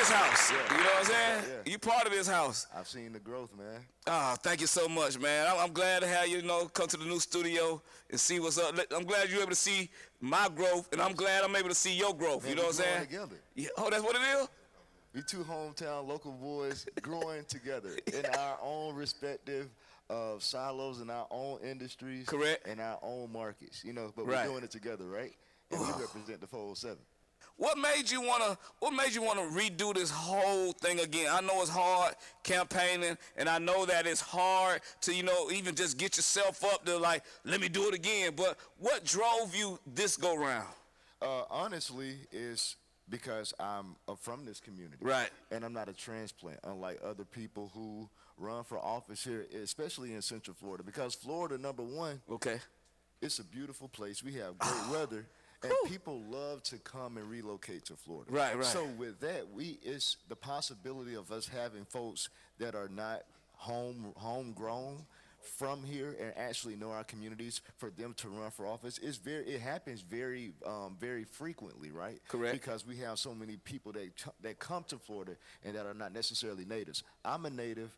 this house. Yeah. You know what I'm saying? Yeah. You part of this house. I've seen the growth, man. Oh, thank you so much, man. I'm glad to have you, come to the new studio and see what's up. I'm glad you're able to see my growth, and I'm glad I'm able to see your growth. Man, you know what I'm saying? Together. Yeah. Oh, that's what it is? We two hometown local boys growing together in our own respective silos in our own industries. Correct. And our own markets, but Right. we're doing it together, right? And we represent the 407. What made you wanna redo this whole thing again? I know it's hard campaigning, and I know that it's hard to, even just get yourself up to like, let me do it again. But what drove you this go round? Honestly, is because I'm from this community. Right. And I'm not a transplant, unlike other people who run for office here, especially in Central Florida. Because Florida, number one, Okay. it's a beautiful place. We have great weather. And people love to come and relocate to Florida. Right, right. So with that, it's the possibility of us having folks that are not homegrown from here and actually know our communities, for them to run for office. It happens very frequently, right? Correct. Because we have so many people that come to Florida and that are not necessarily natives. I'm a native.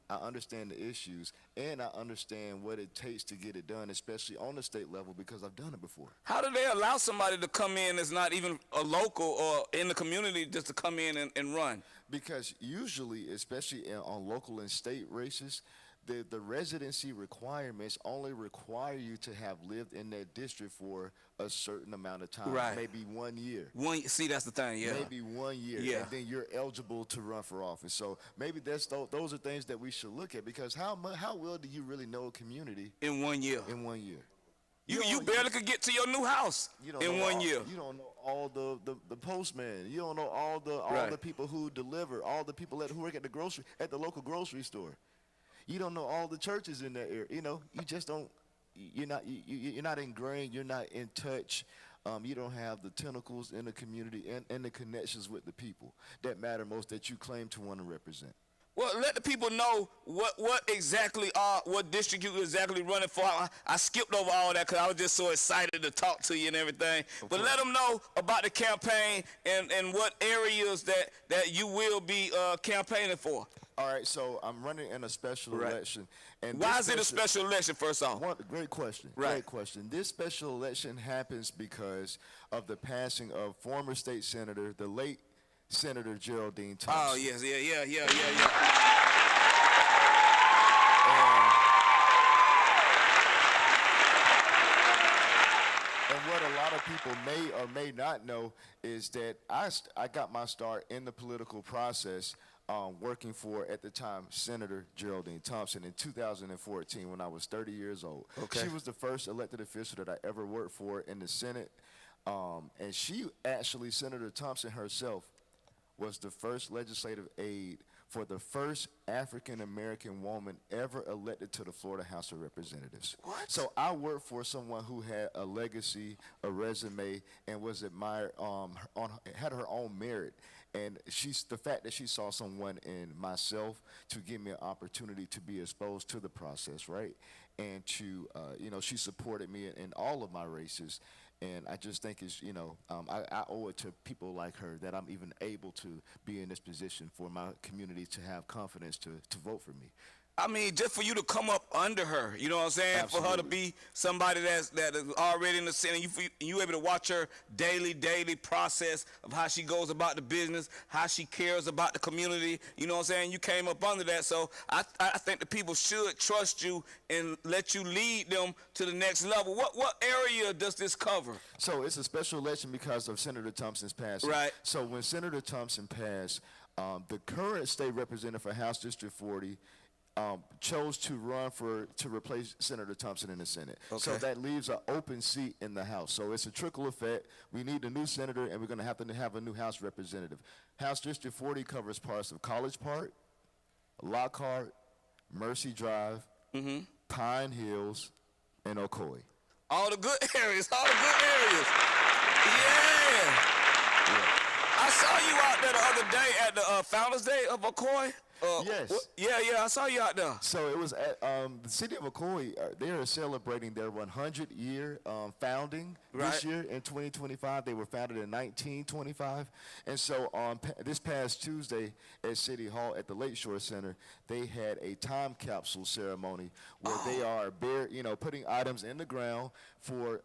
I understand the issues, and I understand what it takes to get it done, especially on the state level, because I've done it before. How do they allow somebody to come in that's not even a local or in the community just to come in and run? Because usually, especially on local and state races, the residency requirements only require you to have lived in that district for a certain amount of time, Right. maybe 1 year. See, that's the thing, yeah. Maybe 1 year, Yeah. and then you're eligible to run for office. So maybe those are things that we should look at, because how well do you really know a community In 1 year. in 1 year? You barely could get to your new house in 1 year. You don't know all the postman. You don't know all Right. the people who deliver, all the people who work at the local grocery store. You don't know all the churches in that area. You just don't. You're not ingrained. You're not in touch. You don't have the tentacles in the community and the connections with the people that matter most, that you claim to want to represent. Well, let the people know what district you exactly running for. I skipped over all that because I was just so excited to talk to you and everything. But let them know about the campaign and what areas that you will be campaigning for. All right, so I'm running in a special election. And why is it a special election, first off? Great question. Right. Great question. This special election happens because of the passing of former state senator, the late Senator Geraldine Thompson. Oh, yes, yeah. And what a lot of people may or may not know is that I got my start in the political process working for, at the time, Senator Geraldine Thompson in 2014 when I was 30 years old. Okay. She was the first elected official that I ever worked for in the Senate. And she actually, Senator Thompson herself, was the first legislative aide for the first African-American woman ever elected to the Florida House of Representatives. What? So I worked for someone who had a legacy, a resume, and was admired, had her own merit. And the fact that she saw someone in myself to give me an opportunity to be exposed to the process, right? And to, she supported me in all of my races. And I just think it's, I owe it to people like her that I'm even able to be in this position for my community to have confidence to vote for me. I mean, just for you to come up under her, you know what I'm saying? Absolutely. For her to be somebody that is already in the Senate, you able to watch her daily process of how she goes about the business, how she cares about the community, you know what I'm saying? You came up under that, so I think the people should trust you and let you lead them to the next level. What area does this cover? So it's a special election because of Senator Thompson's passing. Right. So when Senator Thompson passed, the current state representative for House District 40 chose to run to replace Senator Thompson in the Senate. Okay. So that leaves an open seat in the House. So it's a trickle effect. We need a new senator, and we're going to have a new House representative. House District 40 covers parts of College Park, Lockhart, Mercy Drive, Pine Hills, and Ocoee. All the good areas, Yeah. I saw you out there the other day at the Founders Day of Ocoee. Yes. Yeah, I saw you out there. So it was at the city of McCoy. They are celebrating their 100-year founding Right. this year in 2025. They were founded in 1925, and so on this past Tuesday at City Hall at the Lakeshore Center, they had a time capsule ceremony where they are putting items in the ground for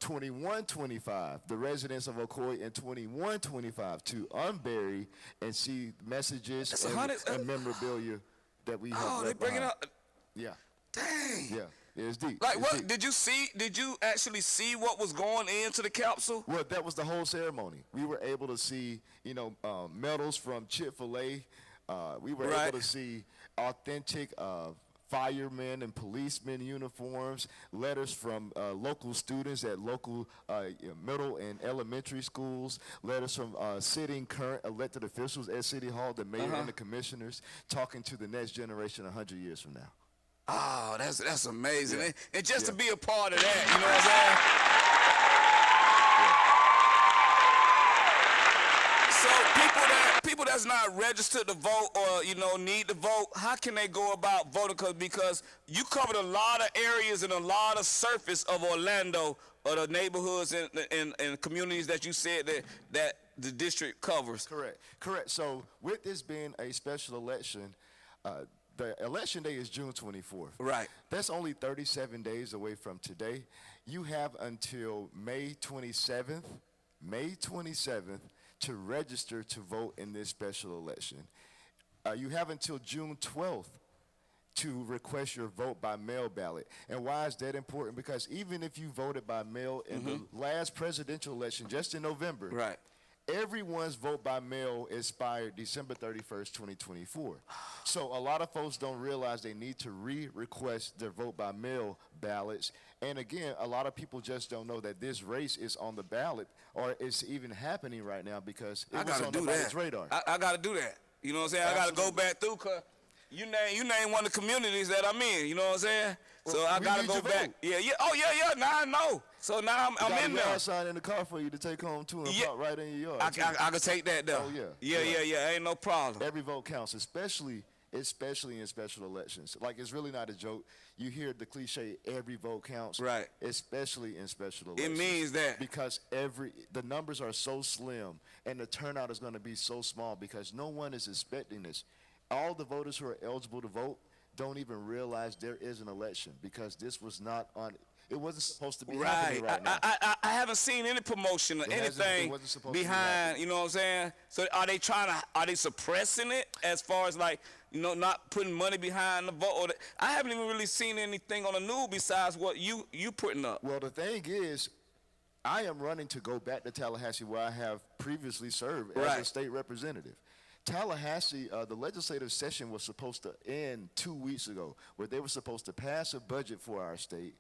2125, the residents of McCoy in 2125 to unbury and see messages and memorabilia that we have Oh, they left bring it behind. up. Yeah, Dang. yeah, it's deep. Like It's what deep. did you see? Did you actually see what was going into the capsule? Well, that was the whole ceremony. We were able to see, medals from Chick-fil-A. We were Right. able to see authentic firemen and policemen uniforms, letters from local students at local middle and elementary schools, letters from sitting current elected officials at City Hall, the mayor and the commissioners, talking to the next generation 100 years from now. Oh, that's amazing. Yeah. And just to Yeah. be a part of that, you know what I'm saying? So people that's not registered to vote or need to vote, how can they go about voting? Because you covered a lot of areas and a lot of surface of Orlando or the neighborhoods and communities that you said that the district covers. Correct. So with this being a special election, the election day is June 24th. Right. That's only 37 days away from today. You have until May 27th to register to vote in this special election. You have until June 12th to request your vote by mail ballot. And why is that important? Because even if you voted by mail in the last presidential election just in November, Right. everyone's vote by mail expired December 31st, 2024. So a lot of folks don't realize they need to re-request their vote by mail ballots. And again, a lot of people just don't know that this race is on the ballot or it's even happening right now because it was on nobody's radar. I got to do that. You know what I'm saying? I got to go back through because you name one of the communities that I'm in. You know what I'm saying? Well, so I we got to need go your back. vote. Yeah. Oh, yeah. Now I know. So now I'm Got in a there. yard sign in the car for you to take home too and Yeah. park right in your yard. I too. can take that though. Oh, yeah. Yeah. Ain't no problem. Every vote counts, especially in special elections. Like, it's really not a joke. You hear the cliche, every vote counts. Right. Especially in special It elections. means that. Because the numbers are so slim and the turnout is going to be so small because no one is expecting this. All the voters who are eligible to vote don't even realize there is an election because this was not on. It wasn't supposed to be happening right now. I haven't seen any promotion or anything wasn't supposed to be behind, happening. you know what I'm saying? So are they suppressing it as far as like, not putting money behind the vote? I haven't even really seen anything on the news besides what you putting up. Well, the thing is, I am running to go back to Tallahassee where I have previously served as Right. a state representative. Tallahassee, the legislative session was supposed to end 2 weeks ago, where they were supposed to pass a budget for our state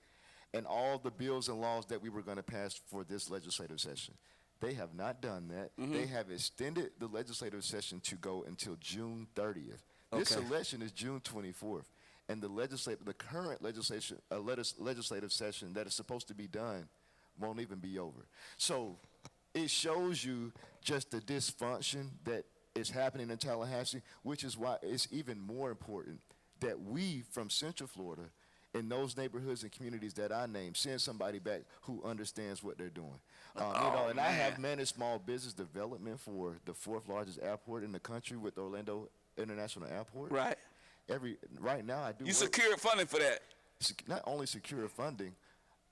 and all the bills and laws that we were going to pass for this legislative session. They have not done that. They have extended the legislative session to go until June 30th. This Okay. election is June 24th, and the current legislative session that is supposed to be done won't even be over. So it shows you just the dysfunction that is happening in Tallahassee, which is why it's even more important that we from Central Florida in those neighborhoods and communities that I named send somebody back who understands what they're doing. I have managed small business development for the 4th largest airport in the country with Orlando International Airport. Right. Right now I do. You secured funding for that. Not only secure funding,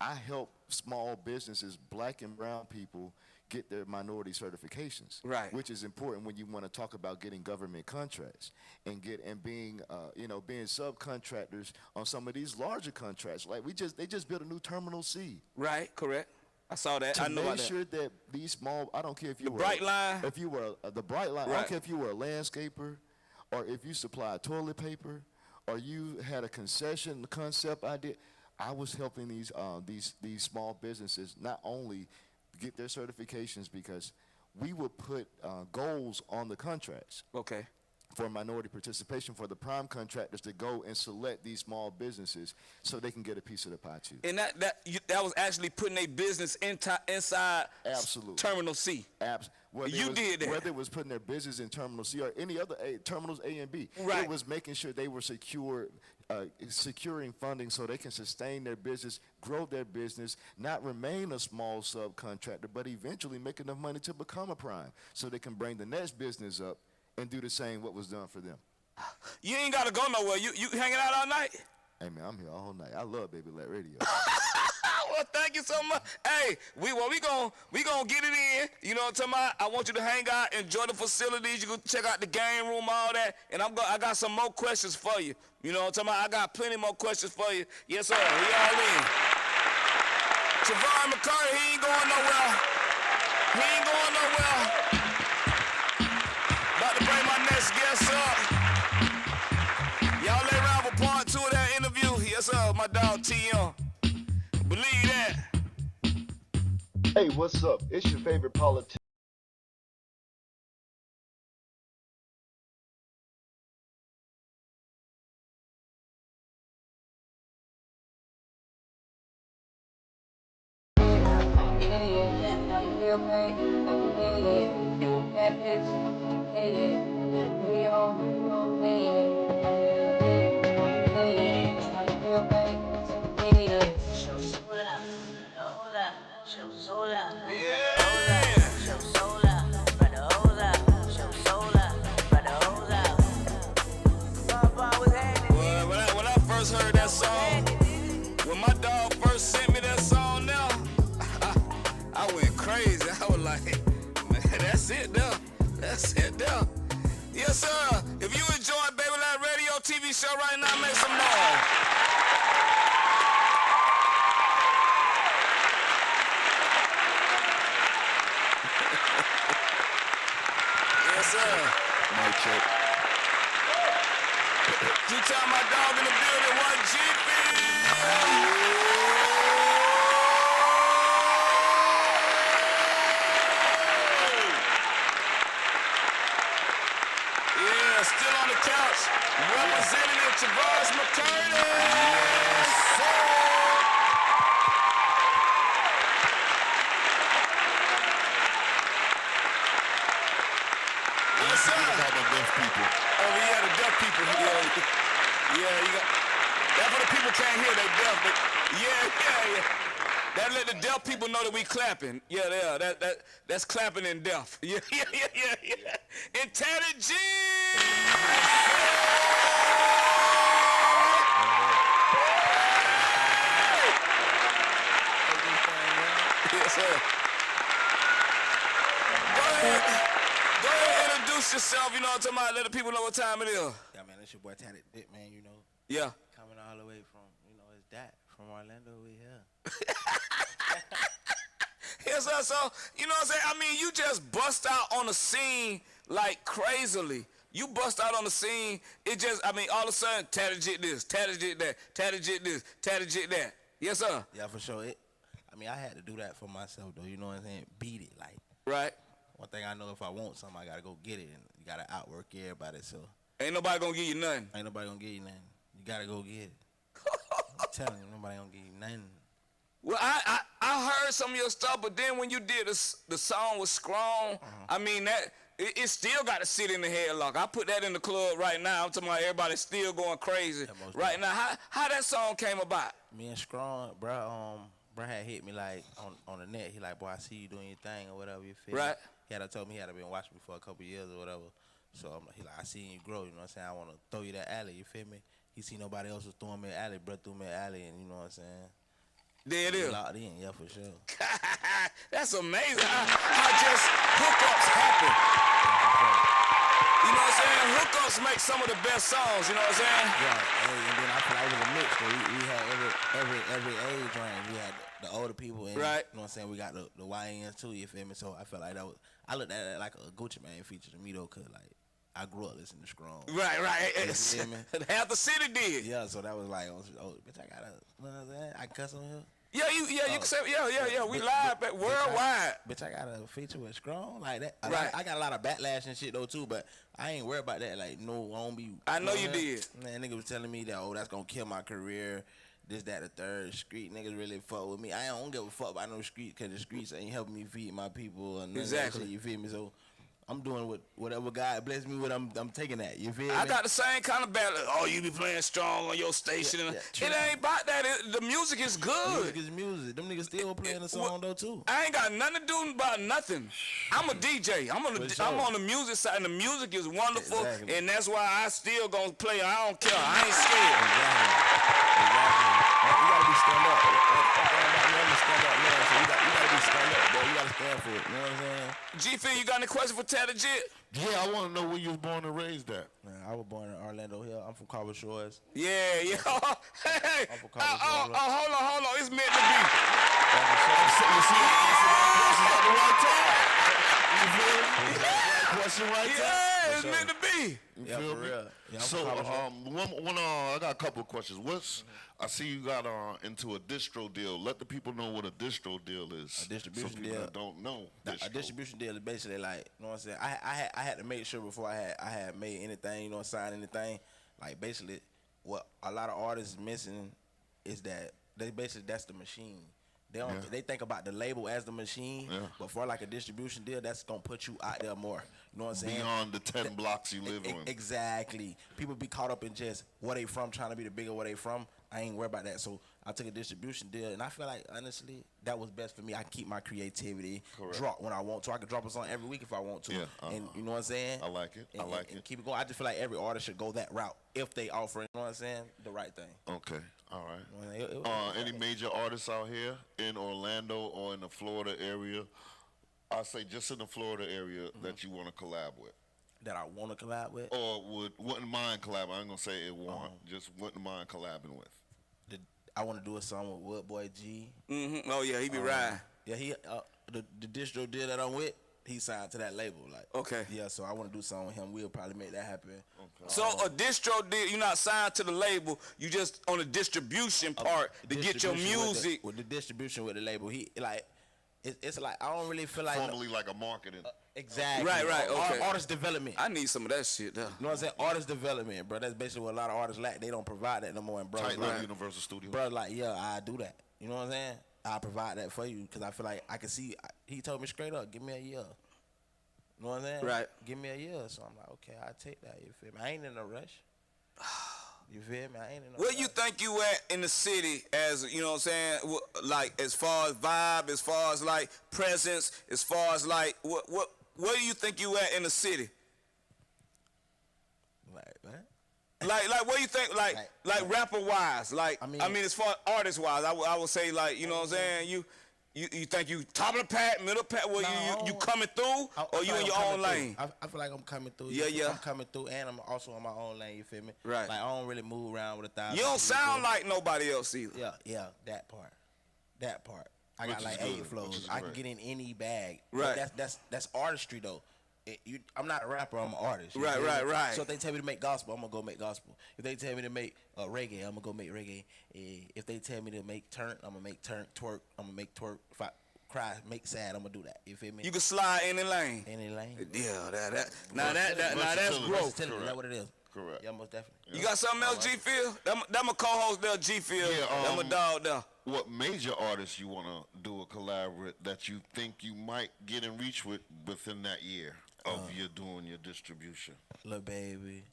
I help small businesses, black and brown people, get their minority certifications. Right. Which is important when you want to talk about getting government contracts and being subcontractors on some of these larger contracts. Like they just built a new Terminal C. Right, correct. I saw that. To I know make about sure that these small, I don't care if you were Bright Line. if you were the Bright Line, I Right. don't care if you were a landscaper, or if you supplied toilet paper, or you had a concession concept idea. I was helping these small businesses not only get their certifications because we would put goals on the contracts. Okay. for minority participation for the prime contractors to go and select these small businesses so they can get a piece of the pie too. And that was actually putting a business inside Absolutely. Terminal C. You did that. Whether it was putting their business in Terminal C or any other terminals A and B, Right. it was making sure they were securing funding so they can sustain their business, grow their business, not remain a small subcontractor, but eventually make enough money to become a prime so they can bring the next business up and do the same what was done for them. You ain't gotta go nowhere. You hanging out all night? Hey man, I'm here all night. I love Baby Let Radio. Well, thank you so much. Hey, we gonna get it in. You know what I'm talking about? I want you to hang out, enjoy the facilities. You can check out the game room, all that. And I got some more questions for you. You know what I'm talking about? I got plenty more questions for you. Yes, sir. We all in. Travaris McCurdy, he ain't going nowhere. He ain't going nowhere. About to bring my next guest up. Y'all lay around for part 2 of that interview. Yes, sir. My dog T.M. Believe that. Hey, what's up? It's your favorite politician. When I first heard that song, when my dog first sent me that song now, I went crazy. I was like, man, that's it there. That's it there. Yes, sir. If you enjoy Baby Let Radio TV show right now, make some noise. Yes, sir. Mic check. Two-time my dog in the building, one GP. Yeah, still on the couch, representative Travaris McCurdy. Yes, sir. Yes, sir. About the deaf people. Oh, yeah, the deaf people. Yeah, you got. That's what the people can't hear. They deaf, but yeah. That let the deaf people know that we clapping. Yeah. That's clapping in deaf. Yeah. And Tattedjit. Yes, sir. Go ahead, introduce yourself. You know what I'm talking about. Let the people know what time it is. Yeah, man, it's your boy Tattedjit, man, you know. Yeah. Coming all the way from, it's that. From Orlando, we here. Yes, sir. So, you know what I'm saying? I mean, you just bust out on the scene like crazily. You bust out on the scene. It just, I mean, all of a sudden, Tattedjit this, Tattedjit that, Tattedjit this, Tattedjit that. Yes, sir. Yeah, for sure. I had to do that for myself, though, you know what I'm saying? Beat it, like. Right. One thing I know, if I want something, I gotta go get it, and you gotta outwork everybody, so. Ain't nobody gonna give you nothing. Ain't nobody gonna give you nothing. You gotta go get it. I'm telling you, nobody gonna give you nothing. Well, I heard some of your stuff, but then when you did the song was strong. I mean that it still got to sit in the headlock. I put that in the club right now. I'm talking about everybody still going crazy right now. How that song came about? Me and Strong, bro had hit me like on the net. He like, boy, I see you doing your thing or whatever. You feel Right. me? He had told me he had been watching me for a couple years or whatever. So he like, I seen you grow. You know what I'm saying? I want to throw you that alley. You feel me? He see nobody else was throwing me an alley. Bro threw me an alley, and you know what I'm saying? There it is. Locked in, yeah, for sure. That's amazing. How just hookups happen. You know what I'm saying? Hookups make some of the best songs. You know what I'm saying? Yeah, and then I feel like it was a mix. We had every age range. We had the older people, and right. You know what I'm saying? We got the YNs too. You feel me? So I felt like that was. I looked at it like a Gucci Mane feature to me though, cause like I grew up listening to Strong. Right. You feel me? Half the city did. Yeah, so that was like, oh, bitch, I gotta, you know what I'm saying? I cuss on here. you can say yeah. We live worldwide. Bitch, I got a feature with Strong like that. Right. I got a lot of backlash and shit though too, but I ain't worried about that. Like, no, I don't be. I know you did. Man, nigga was telling me that, oh, that's gonna kill my career. This, that, the third. Street niggas really fuck with me. I don't give a fuck about no street, cause the streets ain't helping me feed my people or none of that shit, you feel me? So I'm doing whatever God bless me with. I'm taking that. You feel me? I got the same kind of battle. Oh, you be playing Strong on your station. It ain't about that. The music is good. Music is music. Them niggas still playing the song though too. I ain't got nothing to do about nothing. I'm a DJ. I'm on the music side, and the music is wonderful, and that's why I still gonna play. I don't care. I ain't scared. Exactly. You gotta be stand up. Stand up, man. So you gotta be stand up, bro. You gotta stand for it. You know what I'm saying? G-Phil, you got any question for Tattedjit? Yeah, I want to know where you was born and raised at. Man, I was born in Orlando Hill. I'm from Carver Shores. Yeah. Hey, I'm from Carver Shores. hold on. It's meant to be. You see that the right time? You feel me? Question right there. Yeah, it's meant to be. You Yeah, feel for me? real. Yeah, I'm So, from Carver Shores. I got a couple of questions. I see you got into a distro deal. Let the people know what a distro deal is. A distribution Some people deal. that don't know. A distribution deal is basically like, you know what I'm saying? I had to make sure before I had made anything, you know, signed anything. Like, basically, what a lot of artists is missing is that that's the machine. They don't. They think about the label as the machine, but for like a distribution deal, that's gonna put you out there more. You know what I'm saying? Beyond the 10 blocks you live on. Exactly. People be caught up in just where they from, trying to be the bigger where they from. I ain't worried about that. So I took a distribution deal, and I feel like, honestly, that was best for me. I can keep my creativity, drop when I want to. I can drop a song every week if I want to. And you know what I'm saying? I like it. And keep it going. I just feel like every artist should go that route if they offer, you know what I'm saying, the right thing. Okay. All right. Any major artists out here in Orlando or in the Florida area? I say just in the Florida area that you want to collab with. That I want to collab with? Or wouldn't mind collabing. I ain't going to say it won't. Just wouldn't mind collabing with. I want to do a song with Woodboy G. Oh, yeah, he be riding. Yeah, he the distro deal that I'm with, he signed to that label. Like, okay. Yeah, so I want to do something with him. We'll probably make that happen. Okay. So a distro deal, you're not signed to the label. You just on the distribution part to get your music. With the distribution with the label, he like, it's like I don't really feel like formally like a marketing. Exactly. Right. Okay. Artist development. I need some of that shit, though. You know what I'm saying? Artist development, bro. That's basically what a lot of artists lack. They don't provide that no more. And bro, Tight like, Universal Studios. Bro, like, yeah, I do that. You know what I'm saying? I provide that for you because I feel like I can see. He told me straight up, give me a year. You know what I'm saying? Right. Give me a year. So I'm like, okay, I take that. You feel me? I ain't in a rush. You feel me? I ain't in no Where you think you at in the city as, you know what I'm saying, like as far as vibe, as far as like presence, as far as like, where do you think you at in the city? Like, what? Like where you think, like rapper wise, like, I mean as far as artist wise, I would say like, you know what I'm saying, you think you top of the pack, middle pack, where you coming through, or you in your own lane? I feel like I'm coming through. Yeah. I'm coming through, and I'm also in my own lane. You feel me? Right. Like I don't really move around with 1,000. You don't sound like nobody else either. Yeah, that part. I got like 8 flows. I can get in any bag. Right. But that's artistry though. I'm not a rapper, I'm an artist. Right. So if they tell me to make gospel, I'm gonna go make gospel. If they tell me to make reggae, I'm gonna go make reggae. If they tell me to make turn, I'm gonna make turn. Twerk, I'm gonna make twerk. If I cry, make sad, I'm gonna do that. You feel me? You can slide any lane. Any lane. Yeah, that's growth. Is that what it is? Correct. Yeah, most definitely. You got something else, G-Phil? That my co-host there, G-Phil. That my dog there. What major artists you want to do a collab with that you think you might get in reach with within that year of you doing your distribution? Lil Baby.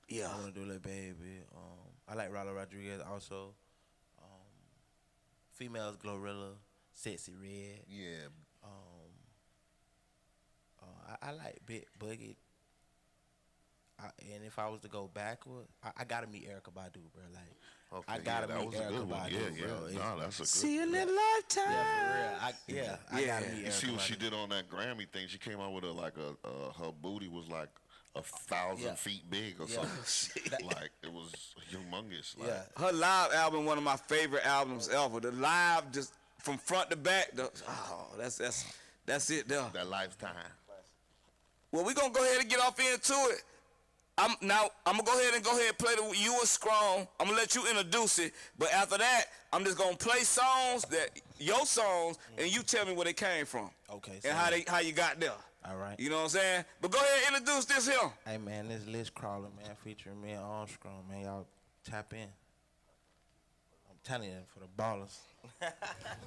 Yeah. I want to do Lil Baby. I like Rollo Rodriguez also. Females, Glorilla, Sexy Red. Yeah. I like Big Boogie. And if I was to go backward, I gotta meet Erykah Badu, bro. Like, I gotta meet Erykah Badu, bro. No, that's a good. See you in a lifetime. Yeah, for real. I gotta meet Erykah You see what Badu. she did on that Grammy thing? She came out with her booty was like 1,000 feet big or something. Like it was humongous. Like, Her live album, one of my favorite albums ever. The live, just from front to back. That's it there. that lifetime. Well, we're gonna go ahead and get off into it. I'm gonna go ahead and play the You Was Strong. I'm gonna let you introduce it, but after that, I'm just gonna play songs your songs, and you tell me where they came from. Okay. And how you got there. All right. You know what I'm saying? But go ahead and introduce this here. Hey man, this List Crawler, man, featuring me and Armstrong, man. Y'all tap in. I'm telling you, for the ballers.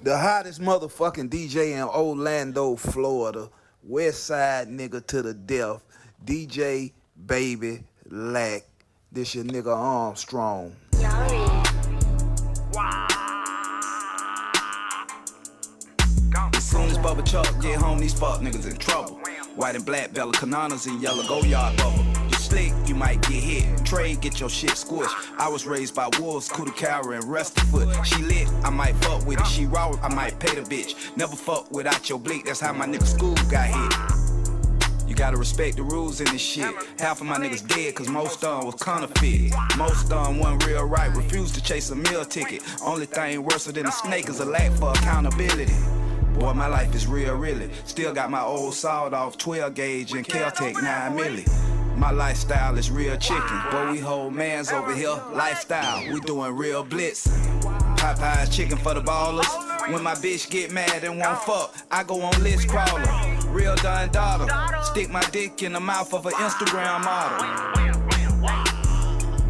The hottest motherfucking DJ in Orlando, Florida. West Side nigga to the death. DJ Baby Lack. This your nigga Armstrong. As soon as Bubba Chuck get home, these fuck niggas in trouble. White and black Bella Cananas and yellow go yard bubble. You slick, you might get hit. Trade, get your shit squished. I was raised by wolves, Kuda Cowra and Rusty Foot. She lit, I might fuck with it. She raw, I might pay the bitch. Never fuck without your bleak, that's how my nigga school got hit. You gotta respect the rules in this shit. Half of my niggas dead, cause most of them was counterfeit. Most of them wasn't real right, refused to chase a meal ticket. Only thing worse than a snake is a lack for accountability. Boy, my life is real, really. Still got my old sawed off 12 gauge and Caltech 9 milli. My lifestyle is real chicken. Boy, we hold mans over here. Lifestyle, we doing real blitz. Popeye's chicken for the ballers. When my bitch get mad and won't fuck, I go on List Crawler. Real done daughter. Stick my dick in the mouth of an Instagram model.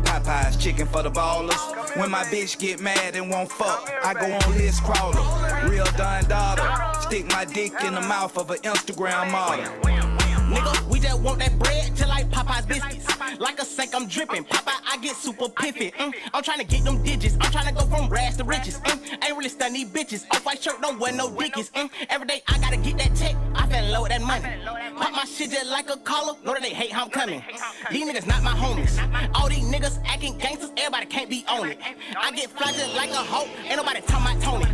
Popeye's chicken for the ballers. When my bitch get mad and won't fuck, I go on List Crawler. Real done daughter. Stick my dick in the mouth of an Instagram model. Nigga, we just want that bread till like Popeye's biscuits. Like a sink, I'm dripping. Popeye, I get super piffy. I'm trying to get them digits. I'm trying to go from rags to riches. Ain't really stunning these bitches. Off-white shirt, don't wear no dickies. Every day I gotta get that check. I fell in love with that money. Pop my shit just like a collar. Know that they hate how I'm coming. These niggas not my homies. All these niggas acting gangsters. Everybody can't be on it. I get fly just like a hoe. Ain't nobody talking about Tony.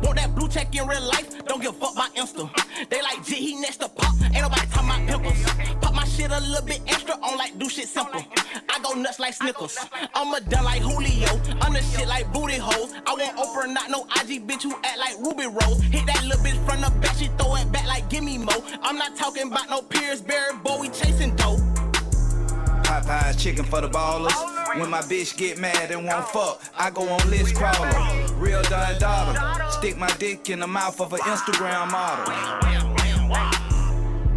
Want that blue check in real life? Don't give a fuck about Insta. They like Jit, he next to pop. Ain't nobody talking about pimples. Pop my shit a little bit extra on like do shit simple. I go nuts like Snickers. I'm a done like Julio. I'm the shit like booty hoes. I want Oprah, not no IG bitch who act like Ruby Rose. Hit that little bitch from the back, she throw it back like gimme mo. I'm not talking about no Pierceberry, boy, we chasing dope. Popeye's chicken for the ballers. When my bitch get mad and won't fuck, I go on List Crawler. Real done daughter. Stick my dick in the mouth of an Instagram model.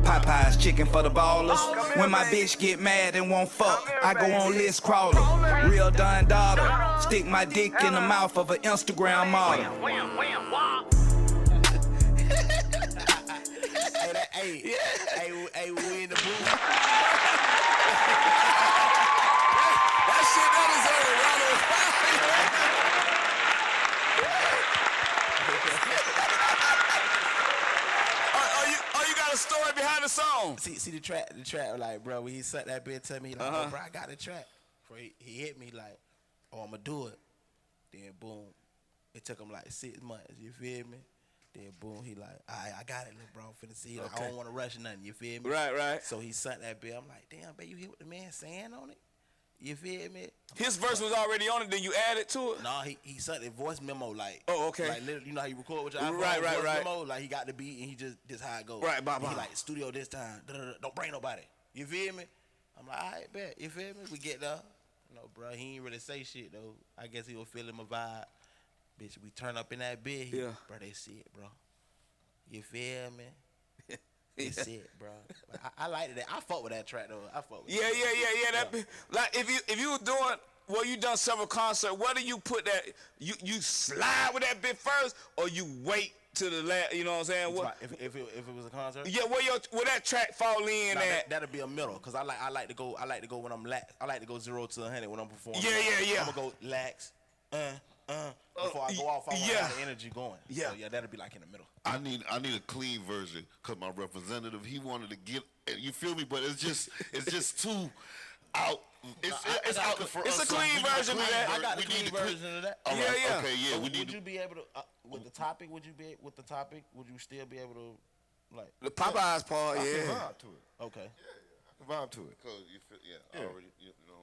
Popeye's chicken for the ballers. When my bitch get mad and won't fuck, I go on List Crawler. Real done daughter. Stick my dick in the mouth of an Instagram model. Hey, we in the booth. That shit, that is a round of applause. You got a story behind the song? See the track, like, bro, when he sent that bitch to me, like, oh, bro, I got the track. Before he hit me, like, oh, I'ma do it. Then, boom, it took him, like, 6 months, you feel me? Then, boom, he like, I got it, little bro, I'm finna see it. I don't want to rush nothing, you feel me? Right. So he sent that bitch. I'm like, damn, babe, you hear what the man saying on it? You feel me? His verse was already on it, then you added to it? No, he sent a voice memo, like, oh, okay. Like, literally, you know how you record with your iPhone? Right. Memo, like, he got the beat, and he just, this how it goes. Right, bye. He like, studio this time, don't bring nobody. You feel me? I'm like, all right, bet. You feel me? We get there. You know, bro, he ain't really say shit, though. I guess he was feeling my vibe. Bitch, we turn up in that bed. Yeah. Bro, they see it, bro. You feel me? That's it, bro. I liked it. I fuck with that track, though. I fuck with Yeah. That be, like if you were doing, well, you done several concerts. Where do you put that? You slide with that bit first, or you wait to the last? You know what I'm saying? What, if it was a concert? yeah, where that track fall in at? That'll be a middle, cause I like to go when I'm lax. I like to go 0 to 100 when I'm performing. Yeah. I'm gonna go lax, before I go off. I want to have the energy going. Yeah. So, that'll be like in the middle. I need a clean version, cause my representative, he wanted to get, you feel me? But it's just too out. It's out for us. It's a clean version of that. I got the clean version of that. All right, Yeah. Okay, yeah. So We need would you be able to with the topic? Would you still be able to like The Popeyes part, I can yeah. vibe to it. okay? I can vibe to it. Cause you feel, already, you know.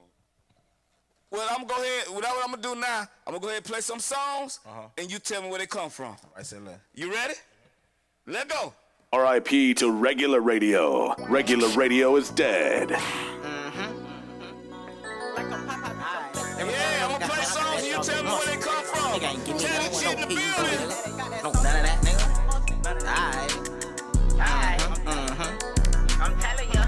Well, I'm gonna go ahead. What I'm gonna do now? I'm gonna go ahead and play some songs, and you tell me where they come from. I said that. You ready? Let go. R.I.P. to regular radio. Regular radio is dead. Nigga ain't give me Tattedjit in the no building. No, none of that, nigga. Alright. I'm telling you.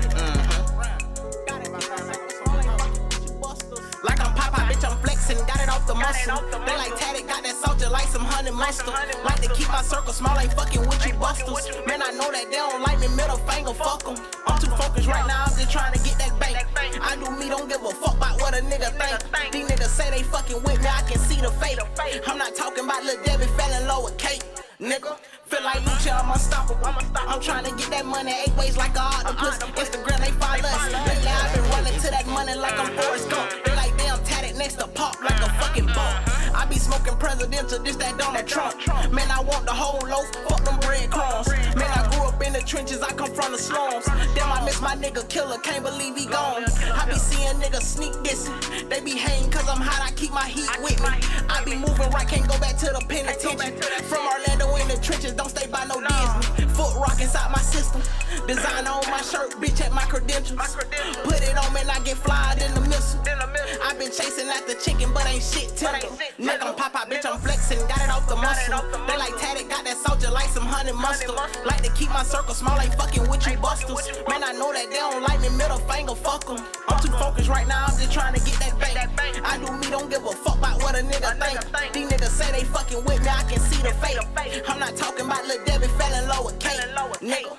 Like I'm Popeye, bitch, I'm flexing, got it off the muscle. They like Tattedjit, got that salt just like some honey mustard. Like to keep my circle small, ain't fucking with you busters. Man, I know that they don't like me, middle finger, fuck 'em. I'm too focused right now, I'm just trying to get that bank. I do me, don't give a fuck about what a nigga think. These niggas say they fucking with me, I can see the fate. I'm not talking about Lil Debbie fell in love with Kate. Nigga, feel like Lucha, I'm unstoppable. I'm trying to get that money 8 ways like a octopus. Instagram, they follow us. Lately, I've been running to that money like I'm Forrest Gump. They like damn Tattedjit next to pop like a fucking bump. I be smoking presidential, this that Donald Trump. Man, I want the whole loaf, fuck them breadcrumbs. Man, I grew up in the trenches, I come from the slums. Damn, I miss my nigga Killer, can't believe he gone. I be seeing niggas sneak dissing. They be hating cause I'm hot, I keep my heat with me. I be moving right, can't go back to the penitentiary. From Orlando in the trenches, don't stay by no Disney. Foot rock inside my system. Designer on my shirt, bitch at my credentials. Put it on, man, I get flyed in the missile. I been chasing after chicken, but ain't shit tender. Nigga, I'm Popeye, bitch, I'm flexing, got it off the muscle. They like Tattedjit, got that salt just like some honey mustard. Like to keep my circle small, ain't fucking with you busters. Man, I know that they don't like me, middle finger, fuck 'em. I'm too focused right now, I'm just trying to get that bank. I do me, don't give a fuck about what a nigga think. These niggas say they fucking with me, I can see the fate. I'm not talking about Lil Debbie fell in love with Kate. Nigga.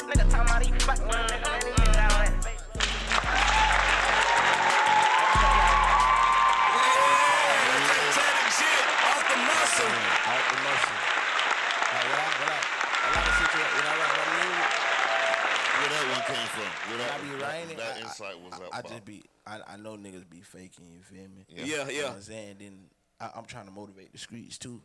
Nigga talking about he fucking with a nigga, man, he get out of that. Tattedjit off the muscle. Out the muscle. Like, what I like to sit here, what I mean? Where that one came from? Where I be writing, that insight was up. I just be, I know niggas be faking, you feel me? Yeah. You know what I'm saying? Then I'm trying to motivate the streets too.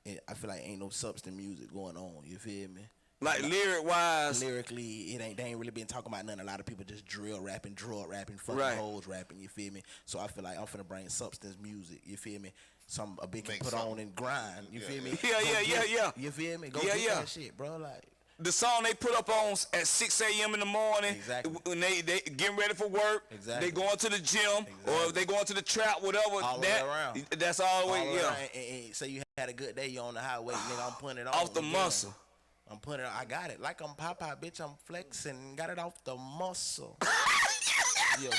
And I feel like ain't no substance music going on, you feel me? Like lyric wise. Lyrically, they ain't really been talking about nothing. A lot of people just drill rapping, drug rapping, fucking Right. hoes rapping, you feel me? So I feel like I'm finna bring substance music, you feel me? Some a big can Make put something. on and grind, you feel me? Yeah, Go yeah, get- yeah. You feel me? Go Yeah, get yeah. that shit, bro. Like, The song they put up on at 6 a.m. in the morning, Exactly. when they getting ready for work, Exactly. they going to the gym, or if they going to the trap, whatever. All the way around. That's all the way, all yeah. around, and say you had a good day, you on the highway, nigga, I'm putting it on. Off the you muscle. know? I'm putting it, I got it. Like I'm Popeye, bitch, I'm flexing, got it off the muscle. Yeah.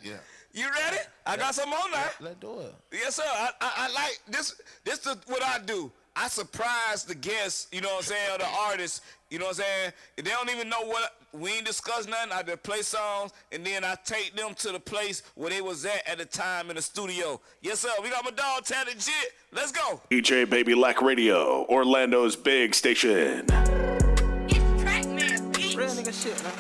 Yeah. You ready? I got some on that. Let's do it. Yes, sir. I like this. This is what I do. I surprise the guests, you know what I'm saying, or the artists, you know what I'm saying. They don't even know what, we ain't discuss nothing. I just play songs, and then I take them to the place where they was at the time in the studio. Yes, sir. We got my dog, Tattedjit. Let's go. DJ Baby Lack Radio, Orlando's big station. Real nigga shit, man.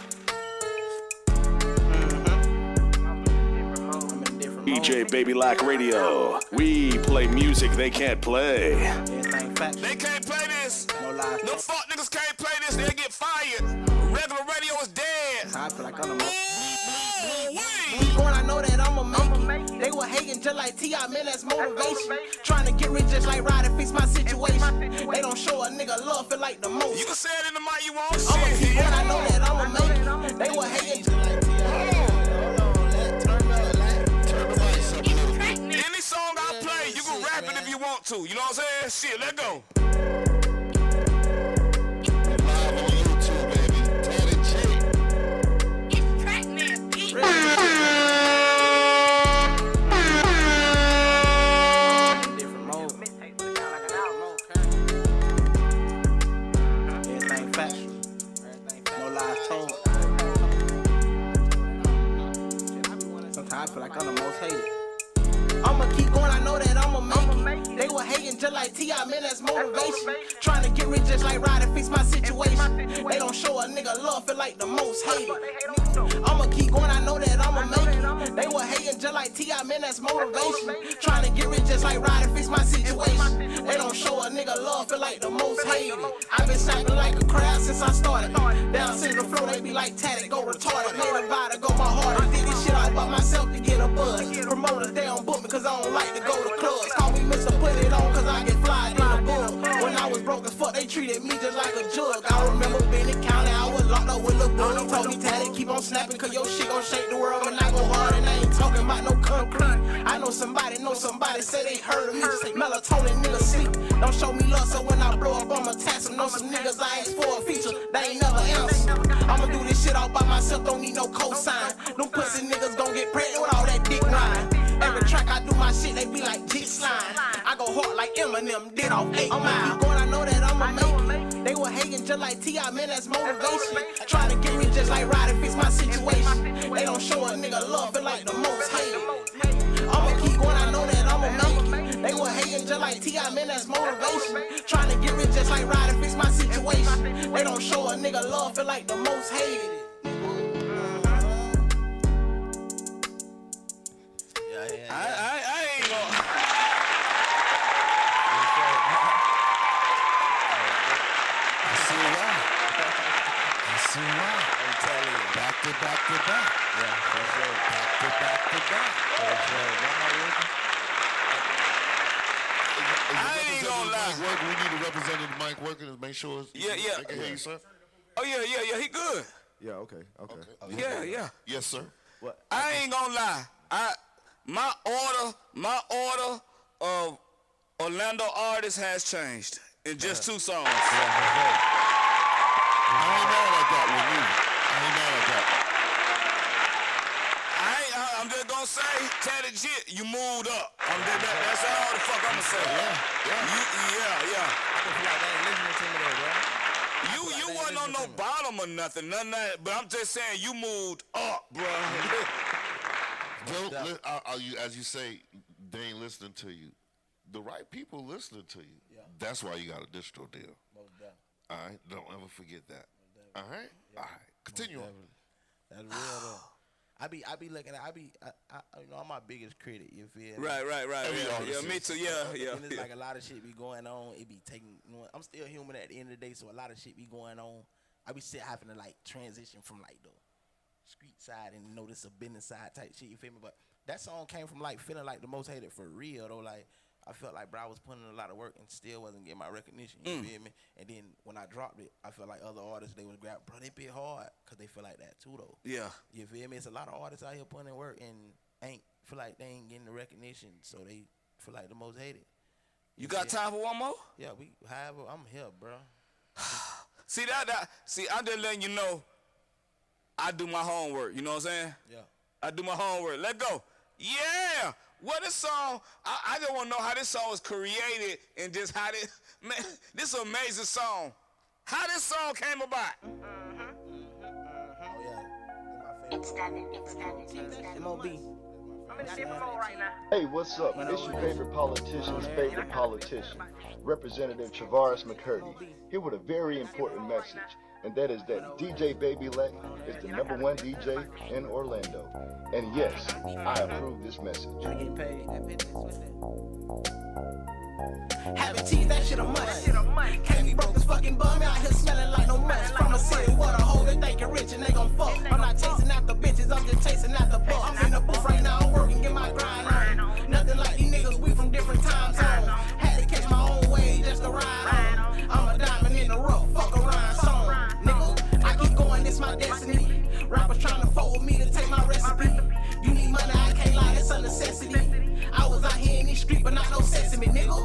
DJ Baby Lack Radio. We play music they can't play. Everything factual. They can't play this. No lies. No fuck niggas can't play this. They'll get fired. Regular radio is dead. I feel like I'm the most. Ooh-wee. Going, I know that I'ma make it. They were hating just like T.I., man, that's motivation. Trying to get rich just like Ryder, fix my situation. They don't show a nigga love, feel like the most. You can say it in the mic you want. I'ma Shit. keep going, I know that I'ma make it. They were hating just like T.I. Any song I play, you can rap it if you want to. You know what I'm saying? Shit, let go. Live on YouTube, baby. Tattedjit. Different mode. Everything factual. No lies told. Sometimes I feel like I'm the most hated. I'ma keep going, I know that I'ma make it. They were hating just like T.I., man, that's motivation. Trying to get rich just like Ryder, fix my situation. They don't show a nigga love, feel like the most hated. I'ma keep going, I know that I'ma make it. They were hating just like T.I., man, that's motivation. Trying to get rich just like Ryder, fix my situation. They don't show a nigga love, feel like the most hated. I've been snapping like a crowd since I started. Down Central Flow, they be like Tattedjit, go retarded. Made a vibe to go my heart. I did this shit all by myself to get a buzz. Promoters, they don't book me cause I don't like to go to clubs. Call me Mr. Put It On cause I get fly in the bug. When I was broke as fuck, they treated me just like a jug. I remember being in county, I was locked up with Lil' Bud. He told me, Tattedjit, keep on snapping cause your shit gon' shake the world. And I go hard and I ain't talking about no concrete. I know know somebody say they heard of me. Say melatonin, nigga sleep. Don't show me love, so when I blow up, I'ma tax them. Know some niggas I ask for a feature, they ain't never answer. I'ma do this shit all by myself, don't need no cosign. Them pussy niggas gon' get pregnant with all that dick line. Every track I do my shit, they be like Jit slime. I go hard like Eminem, did off 8 Mile. Keep going, I know that I'ma make it. They were hating just like T.I., man, that's motivation. Trying to get me just like Ryder, fix my situation. They don't show a nigga love, feel like the most hated. I'ma keep going, I know that I'ma make it. They were hating just like T.I., man, that's motivation. Trying to get rich just like Ryder, fix my situation. They don't show a nigga love, feel like the most hated. I ain't gonna. I see why. I'm telling you. Back to back to back. Yeah, for sure. Back to back to back. For sure. I ain't gonna lie. We need a representative Mike working to make sure it's, Yeah. they can hear you, sir. Oh yeah, he good. Yeah, okay. Yeah. Yes, sir. I ain't gonna lie. My order of Orlando artists has changed in just 2 songs. I ain't mad at that one either. I ain't mad at that. I'm just gonna say, Tattedjit, you moved up. That's all the fuck I'ma say. Yeah. I can feel like they ain't listening to me though, bro. You wasn't on no bottom or nothing, none of that. But I'm just saying, you moved up, bro. As you say, they ain't listening to you. The right people listening to you. Yeah. That's why you got a distro deal. All right, don't ever forget that. All right, all right. Continue on. That's real though. I be looking at, you know, I'm my biggest critic. You feel me? Right. Yeah, me too. Yeah. And it's like a lot of shit be going on. It be taking. You know, I'm still human at the end of the day, so a lot of shit be going on. I be still having to like transition from like the street side and notice a business side type shit. You feel me? But that song came from like feeling like the most hated for real though. Like I felt like bro, I was putting in a lot of work and still wasn't getting my recognition. You feel me? And then when I dropped it, I felt like other artists they would grab, bro, they bit hard because they feel like that too though. Yeah. You feel me? It's a lot of artists out here putting in work and ain't feel like they ain't getting the recognition, so they feel like the most hated. You got time for one more? Yeah, I'm here, bro. See see, I'm just letting you know. I do my homework. You know what I'm saying? Yeah. I do my homework. Let go. Yeah. What this song? I just want to know how this song was created and just how this man. This is an amazing song. How this song came about? Oh yeah. It's done. MOB. I'm in a different mode right now. Hey, what's up? It's your favorite politician's favorite politician, Representative Travaris McCurdy, here with a very important message, and that is that DJ Baby Lack is the #1 DJ in Orlando. And yes, I approve this message. Having teased that shit a must. Can't be broke as fucking bum out here smelling like no must. From a city where the hoe they thinkin' rich and they gon' fuck. I'm not chasing after bitches, I'm just chasing after bucks. I'm in the booth right now, I'm working, get my grind on. Nothing like these niggas, we from different time zones. Had to catch my own way just to ride on. I'm a diamond in the rough, fuck a rhyme song. Nigga, I keep going, this my destiny. Rappers trying to fuck with me to take my recipe. You need money, I can't lie, it's a necessity. I was out here in these streets, but not no sesame, nigga.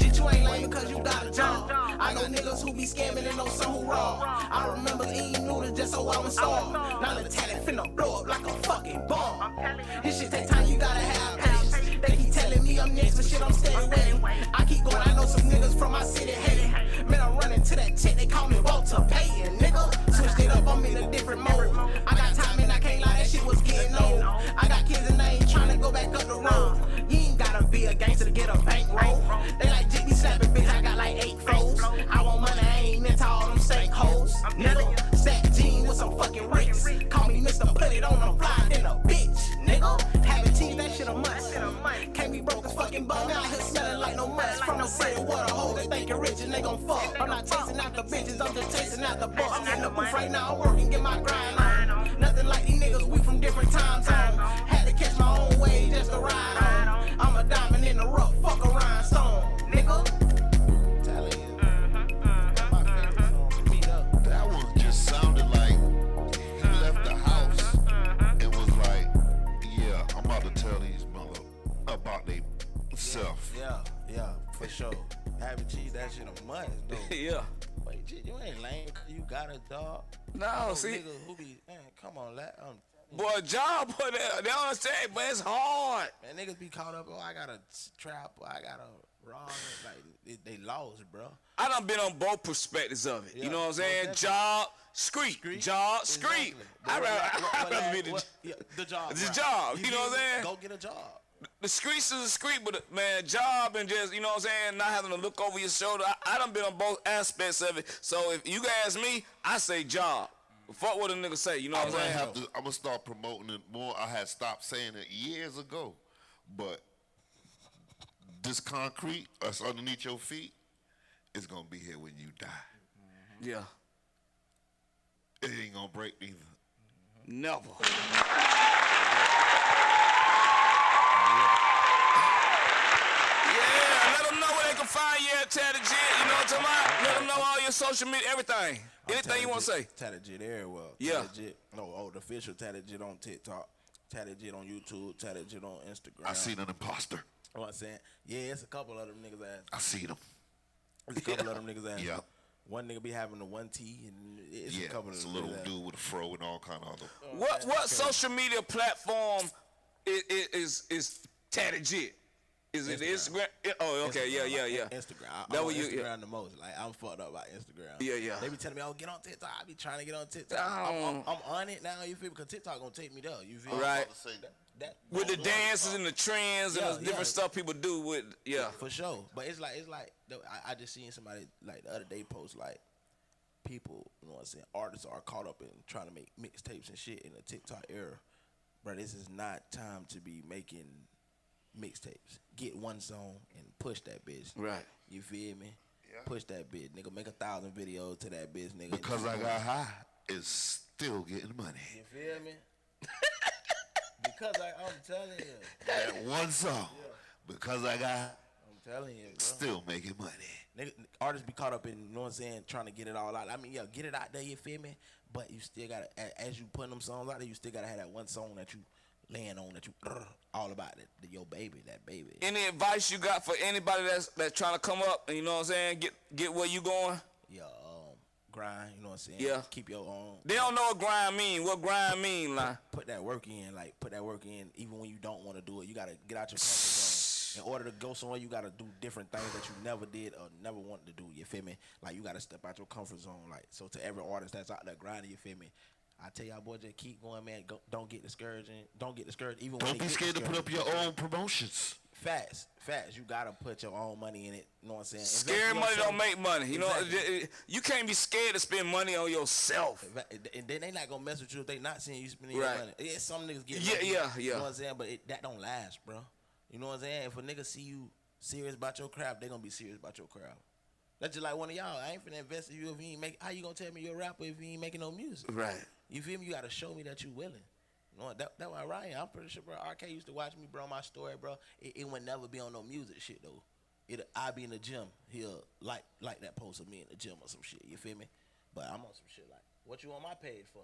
Shit, you ain't lame because you got a job. I know niggas who be scamming and know some who wrong. I remember eating noodles just so I was starved. Now the talent finna blow up like a fucking bomb. This shit take time, you gotta have patience. They keep telling me I'm next, but shit, I'm steady waiting. I keep going, I know some niggas from my city hating. Man, I'm running to that chick, they call me Walter Payton, nigga. Switched it up, I'm in a different mode. I got time and I can't lie, that shit was getting old. I got kids and they ain't trying to go back up the road. You ain't gotta be a gangster to get a bankroll. They like Jit be slapping, bitch, I got like 8 foes. I want money, I ain't into all them stank hoes. Nigga, stack jeans with some fucking ricks. Call me Mr. Put it on the fly, then a bitch. Nigga, having teens, that shit a must. Can't be broke as fucking bum out here smelling like no must. From the city where the hoe they thinkin' rich and they gon' fuck. I'm not chasing after bitches, I'm just chasing after bucks. I'm in the booth right now, I'm working, get my grind on. Nothing like these niggas, we from different time zones. Had to catch my own way just to ride on. I'm a diamond in the rough, fuck a rhinestone, nigga. That one just sounded like he left the house and was like, yeah, I'm about to tell these mother. For sure. Having cheese, that shit a must, though. Yeah. Wait, you ain't lame. You got a dog. No, see. Nigga who be, man, come on, Boy, job, boy, they don't understand, but it's hard. man, niggas be caught up. Oh, I got a trap. I got a raw. Like they lost, bro. I done been on both perspectives of it. Yeah, You know what I'm saying? most Job, street. Job, street. Exactly. I'd rather be the job. the right. job. You know what I'm saying? Go get a job. The streets is a street, but man, job and just, you know what I'm saying, not having to look over your shoulder. I done been on both aspects of it. So if you ask me, I say job. Fuck what a nigga say, you know what I'm saying? I'm gonna start promoting it more. I had stopped saying it years ago, but this concrete that's underneath your feet is gonna be here when you die. Yeah. It ain't gonna break neither. Never. Yeah, let them know where they can find you at Tattedjit. You know what I'm talking about? Let them know all your social media, everything. Anything you want to say. Tattedjit everywhere. Yeah. Tattedjit. No, the official Tattedjit on TikTok. Tattedjit on YouTube. Tattedjit on Instagram. I seen an imposter. You know what I'm saying? Yeah, it's a couple of them niggas ass. I seen him. It's a couple of them niggas ass. Yeah. One nigga be having the 1T, and it's a couple of it's a them little niggas ass. dude with a fro and all kind of other. What social media platform is Tattedjit? Is it Instagram? Oh, okay, yeah. Instagram. That I'm what on you- Instagram the most. Like, I'm fucked up about Instagram. Yeah. They be telling me, oh, get on TikTok. I be trying to get on TikTok. Oh. I'm on it now, you feel me? Because TikTok gonna take me there, you feel me? Right. That, With the dances and the trends and the different stuff people do with, For sure. But it's like I just seen somebody, like, the other day post, like, people, you know what I'm saying, artists are caught up in trying to make mixtapes and shit in the TikTok era. Bro, this is not time to be making mixtapes. Get one song and push that bitch. Right. You feel me? Yeah. Push that bitch, nigga. Make 1,000 videos to that bitch, nigga. Because I got high, is still getting money. You feel me? Because I'm telling you. That one song, because I got, I'm telling you, bro. still making money. Nigga, artists be caught up in, you know what I'm saying, trying to get it all out. I mean, yeah, get it out there, you feel me? But you still gotta, as you putting them songs out there, you still gotta have that one song that you laying on, that you all about it, your baby, that baby. Any advice you got for anybody that's trying to come up and, you know what I'm saying, get where you going? Yeah, grind, you know what I'm saying? Yeah. Keep your own. They don't know what grind mean. What grind mean, like? Put that work in, even when you don't want to do it. You gotta get out your comfort zone. In order to go somewhere, you gotta do different things that you never did or never wanted to do. You feel me? Like, you gotta step out your comfort zone. Like, so to every artist that's out there grinding, you feel me? I tell y'all, boy, just keep going, man. Don't get discouraged. Don't get discouraged. Even when Don't be scared to put up your own promotions. Facts. You gotta put your own money in it. You know what I'm saying? Scared money don't make money. You know, you can't be scared to spend money on yourself. And then they not gonna mess with you if they not seeing you spending your Right. money. Yeah, some niggas get Yeah. You know what I'm saying? But that don't last, bro. You know what I'm saying? If a nigga see you serious about your craft, they gonna be serious about your craft. That's just like one of y'all. I ain't finna invest in you if you ain't make. How you gonna tell me you're a rapper if you ain't making no music? Right. You feel me? You gotta show me that you willing. You know that why Ryan. I'm pretty sure, bro. RK used to watch me, bro. My story, bro. It would never be on no music shit though. I be in the gym. He'll like that post of me in the gym or some shit. You feel me? But I'm on some shit like, what you on my page for?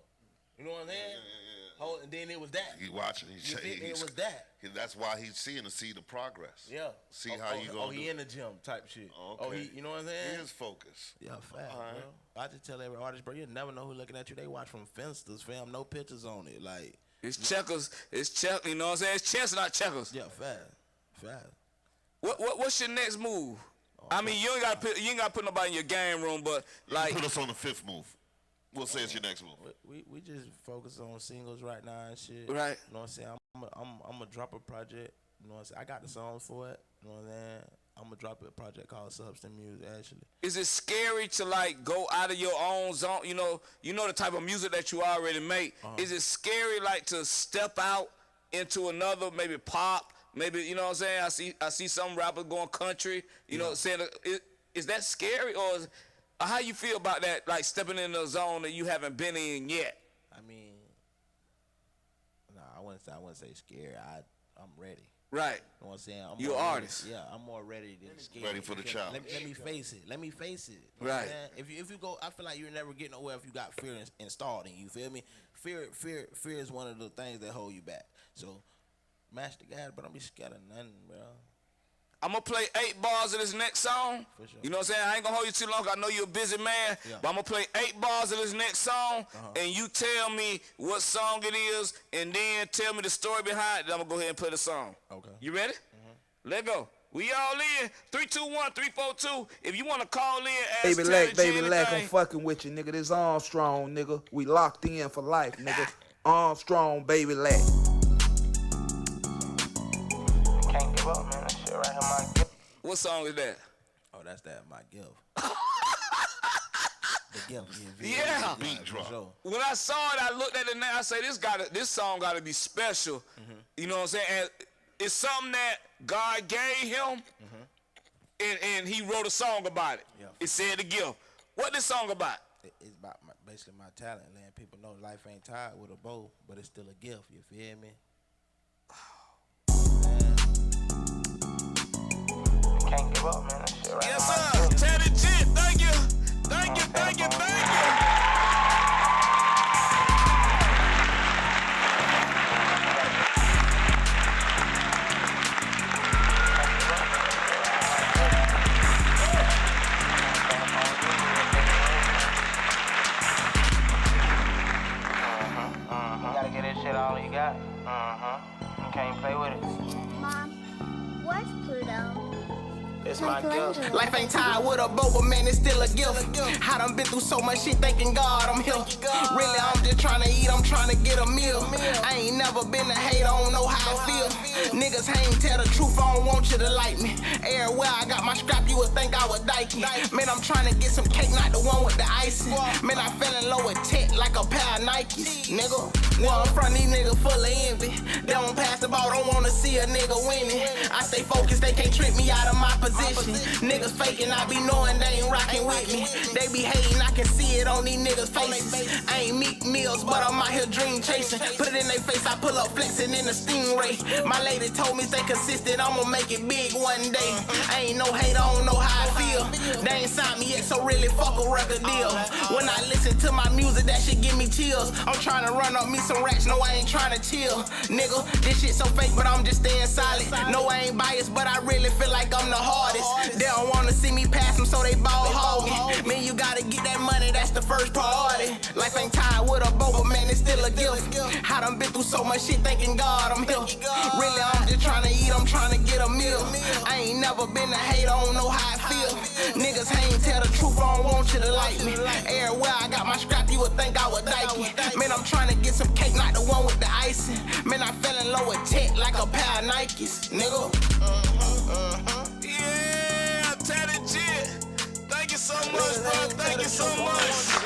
You know what I'm saying? Yeah. And then it was that. He watching. It was that. That's why he's seeing to see the progress. Yeah. See how you going. Oh, he in the gym type shit. Okay. Oh, he, you know what I'm saying? He is focused. Yeah, fact, bro. I just tell every artist, bro, you never know who looking at you. They watch from Finsters, fam. No pictures on it. Like, It's checkers. It's check. You know what I'm saying? It's chess, not checkers. yeah, fact. What's your next move? I mean, you ain't got to put nobody in your game room, but like, Put us on the fifth move. We'll say it's your next move. We just focus on singles right now and shit. Right. You know what I'm saying? I'm gonna drop a project. You know what I'm saying? I got the songs for it. You know what I'm saying? I'm gonna drop a project called Substance Music. Actually, is it scary to like go out of your own zone? You know the type of music that you already make. Is it scary like to step out into another, maybe pop, maybe, you know what I'm saying? I see some rappers going country. You know, saying is that scary, or how you feel about that? Like stepping in a zone that you haven't been in yet. I mean, nah, I wouldn't say scared. I'm ready. Right. You know what I'm saying? You're an artist. Yeah, I'm more ready than scared. Ready for the challenge. Let me face it. You know Right. what I'm saying? If you go, I feel like you'll never get nowhere if you got fear installed in you. Feel me? Fear is one of the things that hold you back. So, match the guy, but don't be scared of nothing, bro. I'm gonna play 8 bars of this next song. For sure. You know what I'm saying? I ain't gonna hold you too long. I know you're a busy man, but I'm gonna play 8 bars of this next song, and you tell me what song it is, and then tell me the story behind it. Then I'm gonna go ahead and play the song. Okay. You ready? Let go. We all in. 321-342. If you wanna call in, ask Baby Lack, I'm fucking with you, nigga. This Armstrong, nigga. We locked in for life, nigga. Armstrong, Baby Lack. Can't give up, man. That shit right here, my gift. What song is that? Oh, that's that my gift. The gift. Yeah. Beat drop. Sure. When I saw it, I looked at it and I say, this song gotta be special. You know what I'm saying? And it's something that God gave him, and he wrote a song about it. Yeah. It said the gift. What this song about? It's about basically my talent, letting people know life ain't tied with a bow, but it's still a gift. You feel me? Can't give up, man. That shit right Yes, here, my sir. gift. Tattedjit, thank you. Thank you, thank you, thank you. You gotta get this shit all you got. You can't play with it. Mom, where's Pluto? It's my gift. Life ain't tied with a bow, but man, it's still a gift. I done been through so much shit, thanking God I'm here. Really, I'm just trying to eat, I'm trying to get a meal. I ain't never been a hater, I don't know how I feel. Niggas ain't tell the truth, I don't want you to like me. Everywhere I got my scrap, you would think I was Dikey. Man, I'm trying to get some cake, not the one with the icing. Man, I fell in love with tech like a pair of Nikes. Nigga, where I'm from, these niggas full of envy. They don't pass the ball, don't wanna see a nigga winning. I stay focused, they can't trick me out of my position. Niggas faking, I be knowing they ain't rocking with me. They be hating, I can see it on these niggas' faces. I ain't Meek Mills, but I'm out here dream chasing. Put it in their face, I pull up flexing in the stingray. My lady told me stay consistent, I'ma make it big one day. I ain't no hater, I don't know how I feel. They ain't signed me yet, so really fuck a record deal. When I listen to my music, that shit give me chills. I'm trying to run up me some racks, no I ain't trying to chill. Nigga, this shit so fake, but I'm just staying solid. No, I ain't biased, but I really feel like I'm the hardest. They don't wanna see me pass them, so they ball hogging. Man, you gotta get that money, that's the first priority. Life ain't tied with a bow, but man, it's still a gift. I done been through so much shit, thanking God I'm here. Really, I'm just trying to eat, I'm trying to get a meal. I ain't never been a hater, I don't know how I feel. Niggas ain't tell the truth, I don't want you to like me. Everywhere I got my scrap, you would think I was Dikey. Man, I'm trying to get some cake, not the one with the icing. Man, I fell in love with tech like a pair of Nikes, nigga. Yeah, Tattedjit. Thank you so much, bro. Thank you so much.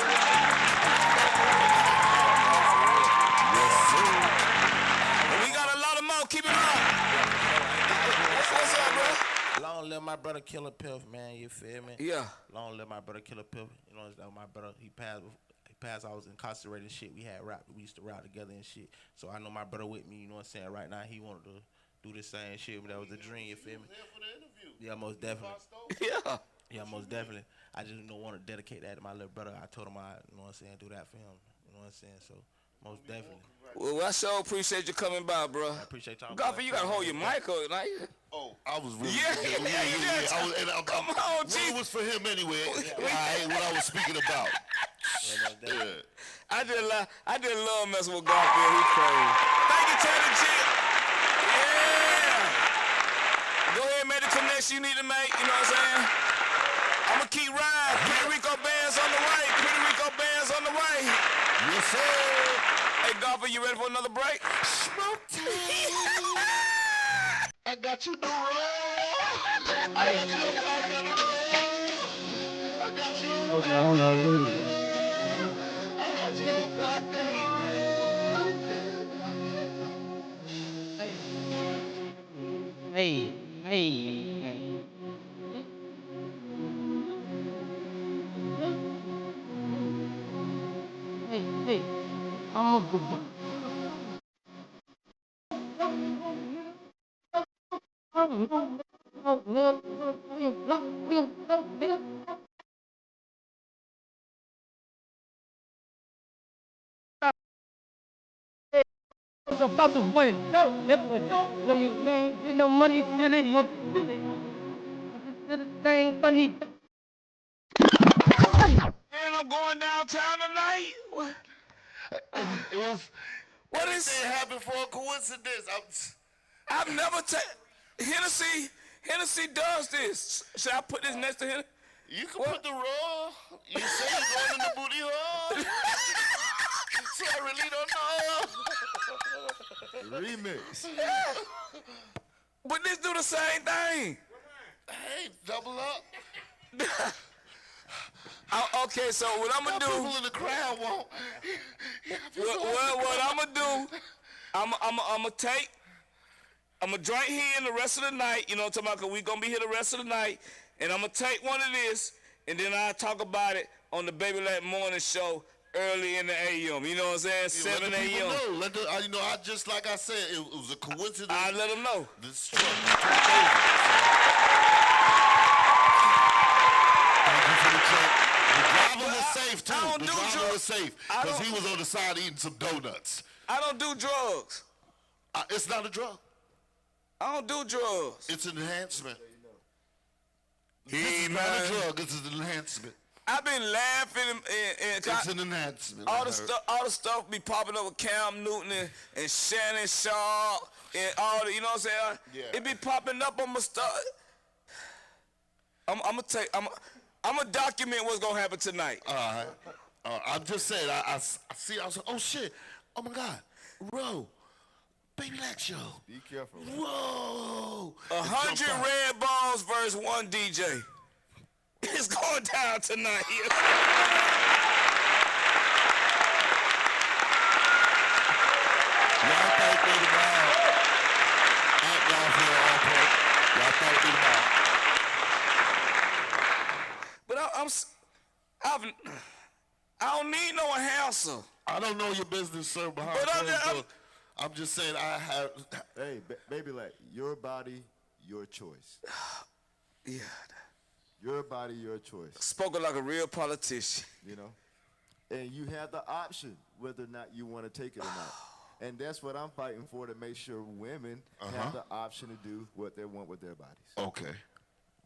We got a lot of more. Keep it on. What's up, bro? Long live my brother Killer Piff, man. You feel me? Yeah. Long live my brother Killer Piff. You know, that my brother, he passed. I was incarcerated and shit. We used to rap together and shit. So I know my brother with me, you know what I'm saying? Right now, he wanted to do this same shit, but that was a dream, you feel me? Yeah, most definitely. Yeah. Yeah, most definitely. I just don't want to dedicate that to my little brother. I told him you know what I'm saying, do that for him. You know what I'm saying? So, most definitely. Well, I sure appreciate you coming by, bro. I appreciate y'all. Godfrey, you gotta hold your mic up. Like, Oh, I was really Come on, G. It was for him anyway. I what I was speaking about. Yeah. I just love messing with Godfrey. He crazy. Thank you, Tattedjit. Yeah. Go ahead and make the connection you need to make. You know what I'm saying? I'ma keep riding. Pretty Rico Bandz on the right. Pretty Rico Bandz on the right. Yes, sir. Hey, Godfrey, you ready for another break? Smoke time. I got you the roll. I got you. Hey. Oh. About to win. No money, thing funny. And I'm going downtown tonight. What? What is Everything happened for a coincidence. I've never Hennessy does this. Should I put this next to Hennessy? You can put the raw. You say you're going in the booty hole. See, I really don't know. Remix. But this do the same thing. Hey, double up. Okay, so what I'm gonna do? People in the crowd won't. What I'm gonna do? I'm gonna drink here in the rest of the night. You know what I'm talking about? 'Cause we gonna be here the rest of the night, and I'm gonna take one of this, and then I'll talk about it on the Baby Black morning show early in the AM. You know what I'm saying? 7 a.m. Let the, you know, I just like I said, it was a coincidence. I let them know. This truck. The driver was safe too. The driver was safe because he was on the side eating some donuts. I don't do drugs. It's not a drug. I don't do drugs. It's an enhancement. This is not a drug. It's an enhancement. I've been laughing and it's an enhancement. All the stuff be popping up with Cam Newton and Shannon Sharp and all the, you know what I'm saying? Yeah. It be popping up on my stuff. I'm gonna document what's gonna happen tonight. All right. I'm just saying. I see. I was like, oh shit. Oh my God. Bro. Baby Black show. Be careful. Whoa. 100 red balls versus one DJ. It's going down tonight. Y'all think we the ball. Act y'all for all play. Y'all think we the ball. But I don't need no enhancer. I don't know your business, sir, behind I'm just saying I have. Hey, Baby Black, your body, your choice. Yeah. Your body, your choice. Spoken like a real politician. You know? And you have the option whether or not you want to take it or not. And that's what I'm fighting for, to make sure women have the option to do what they want with their bodies. Okay.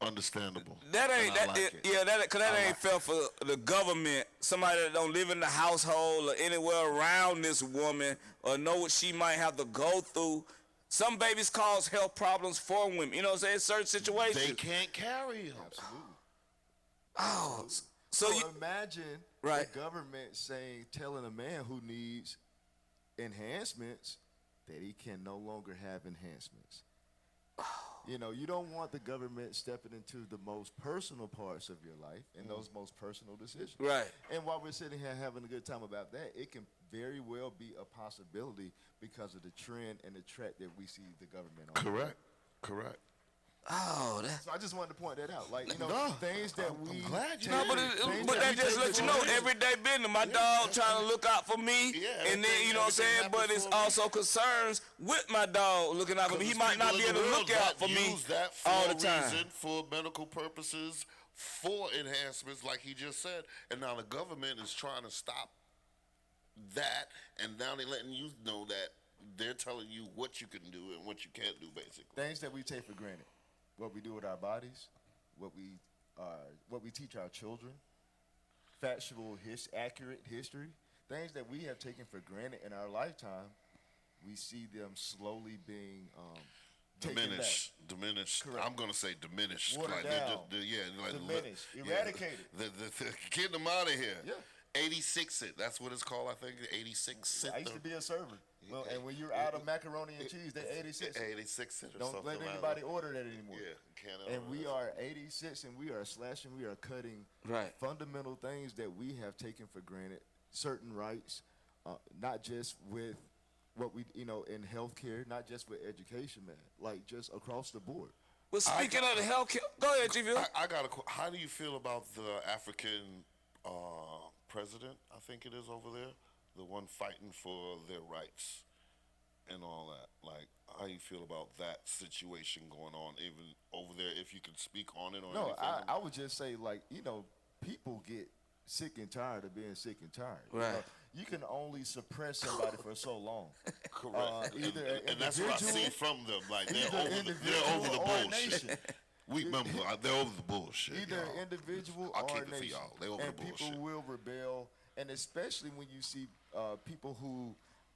Understandable. That ain't that ain't fair for the government. Somebody that don't live in the household or anywhere around this woman or know what she might have to go through. Some babies cause health problems for women. You know what I'm saying? Certain situations. They can't carry them. Absolutely. Oh, so you imagine the government telling a man who needs enhancements that he can no longer have enhancements. You know, you don't want the government stepping into the most personal parts of your life and those most personal decisions. Right. And while we're sitting here having a good time about that, it can very well be a possibility because of the trend and the track that we see the government on. Correct. Oh, so I just wanted to point that out. Like, you know, things that we... but that just let you know, everyday business. My dog trying to look out for me, and then, you know what I'm saying, but it's also concerns with my dog looking out for me. He might not be able to look out for me all the time. For medical purposes, for enhancements, like he just said. And now the government is trying to stop that, and now they're letting you know that they're telling you what you can do and what you can't do, basically. Things that we take for granted. What we do with our bodies, what we teach our children, factual, accurate history, things that we have taken for granted in our lifetime, we see them slowly being diminished. Correct. I'm gonna say diminished. Watered down. Diminished. Eradicated. Get them out of here. Yeah. 86 it. That's what it's called, I think. 86 it. I used to be a server. Well, and when you're out of macaroni and cheese, they 86. 86 cent or Don't something. let anybody order that anymore. Yeah, and we are 86, and we are slashing, we are cutting fundamental things that we have taken for granted, certain rights, not just with what we, you know, in healthcare, not just with education, man, like just across the board. Well, speaking of the healthcare, go ahead, G. I got a. How do you feel about the African president? I think it is over there. The one fighting for their rights and all that. Like, how you feel about that situation going on, even over there, if you could speak on it or anything? No, I would just say, like, you know, people get sick and tired of being sick and tired. Right. You know, you can only suppress somebody for so long. Correct. And that's what I see from them. Like, they're over the bullshit. We remember they're over the bullshit. Either y'all. individual I'll or keep it for nation. y'all. They over And the bullshit. people will rebel, and especially when you see people who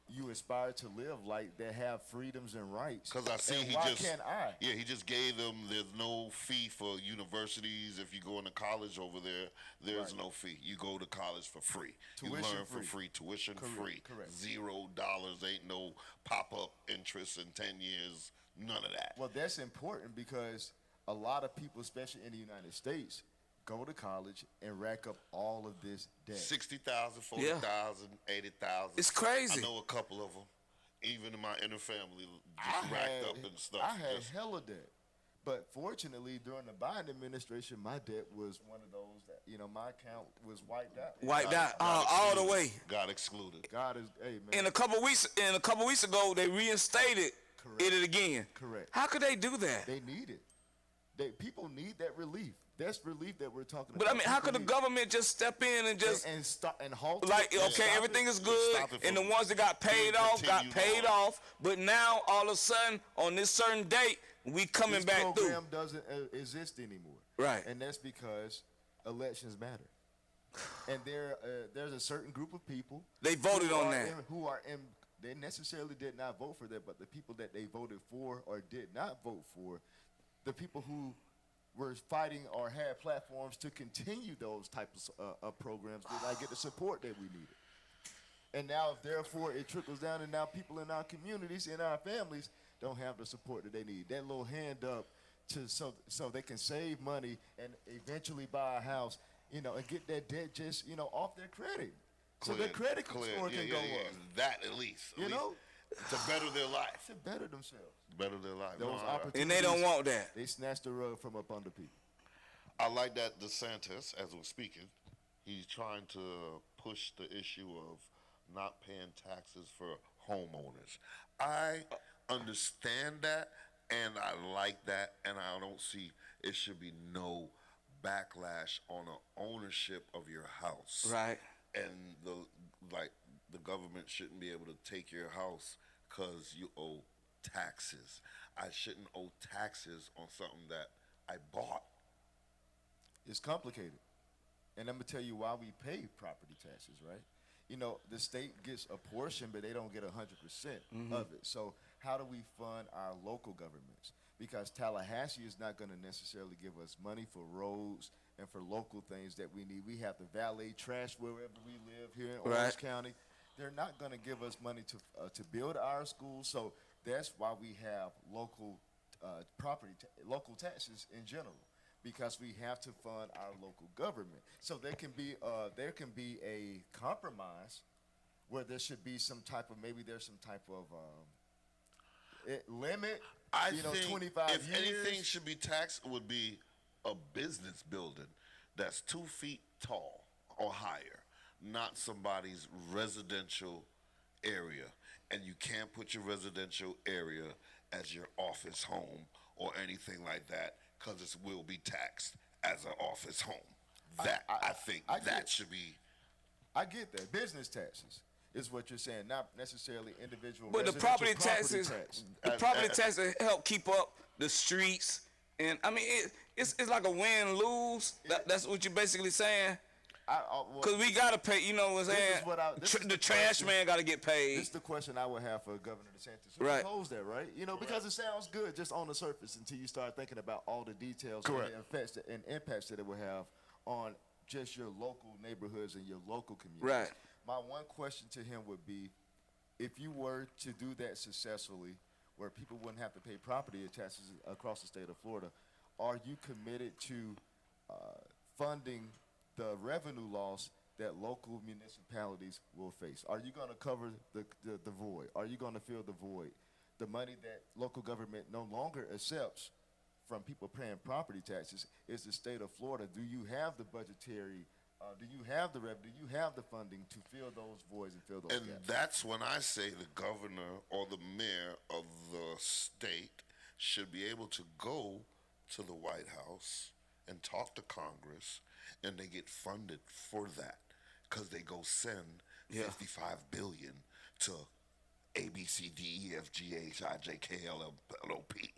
you aspire to live like that have freedoms and rights. Because I see and he why just can't I? Yeah, he just gave them. There's no fee for universities. If you go into college over there, there's Right. no fee. You go to college for free. Tuition you learn free. for free. Tuition Correct, free. correct. $0. Ain't no pop up interest in 10 years. None of that. Well, that's important because a lot of people, especially in the United States, go to college and rack up all of this debt. 60,000, 40,000, 80,000. It's crazy. I know a couple of them. Even in my inner family, just racked up and stuff. I had Just- hella debt. But fortunately, during the Biden administration, my debt was one of those that, my account was wiped out. Wiped out all the way. Got excluded. God is, hey, man. And a couple weeks ago, they reinstated it again. Correct. How could they do that? They need it. People need that relief. That's relief that we're talking But about. I mean, how People could the need- government just step in and just and stop and halt like, it and okay, stop everything it? is good, Stop it and the from ones that got paid being off got continued paid on. off, but now all of a sudden on this certain date we coming This back through. program doesn't exist anymore. Right. And that's because elections matter. And there's a certain group of people They voted who on are that. they necessarily did not vote for that, but the people that they voted for or did not vote for, the people who were fighting or had platforms to continue those types of programs did not get the support that we needed. And now, therefore, it trickles down, and now people in our communities, in our families, don't have the support that they need. That little hand up so they can save money and eventually buy a house, and get that debt just, off their credit. So their credit score can go up. That at least. You know? To better their life. To better themselves. Better their life. Those No, opportunities. And they don't want that. They snatch the rug from up under people. I like that DeSantis, as we're speaking, he's trying to push the issue of not paying taxes for homeowners. I understand that, and I like that, and I don't see it should be no backlash on the ownership of your house. Right. And the government shouldn't be able to take your house because you owe taxes. I shouldn't owe taxes on something that I bought. It's complicated. And I'm going to tell you why we pay property taxes, right? The state gets a portion, but they don't get 100% of it. So how do we fund our local governments? Because Tallahassee is not going to necessarily give us money for roads and for local things that we need. We have to valet trash wherever we live here in Orange County. They're not going to give us money to build our schools. So that's why we have local local taxes in general, because we have to fund our local government. So there can be a compromise where there should be some type of limit. I think 25 if years. anything should be taxed, it would be a business building that's 2 feet tall or higher, not somebody's residential area. And you can't put your residential area as your office home or anything like that, because it will be taxed as an office home. I think that should be. I get that. Business taxes is what you're saying, not necessarily individual. But the residential property taxes, tax. the property taxes help keep up the streets, and I mean it's like a win-lose. That's what you're basically saying. Because we gotta pay. You know what I'm saying? The trash man gotta get paid. This is the question I would have for Governor DeSantis. Who Right. proposed that, right? Because it sounds good just on the surface until you start thinking about all the details Correct. and the effects and impacts that it will have on just your local neighborhoods and your local communities. Right. My one question to him would be, if you were to do that successfully, where people wouldn't have to pay property taxes across the state of Florida, are you committed to funding the revenue loss that local municipalities will face? Are you going to cover the void? Are you going to fill the void? The money that local government no longer accepts from people paying property taxes is the state of Florida. Do you have the budgetary, do you have the revenue, do you have the funding to fill those voids and fill those And gaps? that's when I say the governor or the mayor of the state should be able to go to the White House and talk to Congress, and they get funded for that, because they go send $55 billion to A, B, C, D, E, F, G, H, I, J, K, L, M, N, O, P.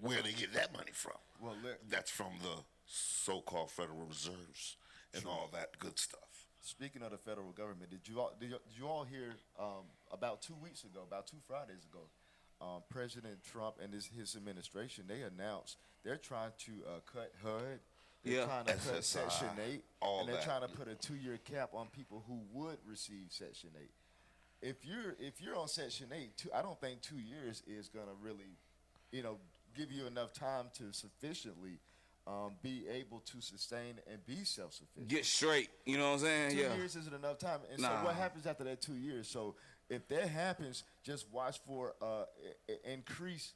where they get that money from. Well, that's from the so-called Federal Reserves and all that good stuff. Speaking of the federal government, did you all hear about 2 weeks ago, about 2 Fridays ago, President Trump and his administration, they announced they're trying to cut HUD, they're trying to cut Section 8, and they're trying to put a 2-year cap on people who would receive Section 8. If you're on Section 8, I don't think 2 years is gonna really, give you enough time to sufficiently be able to sustain and be self-sufficient. Get straight, you know what I'm saying? 2 years isn't enough time. And so what happens after that 2 years? So if that happens, just watch for increase,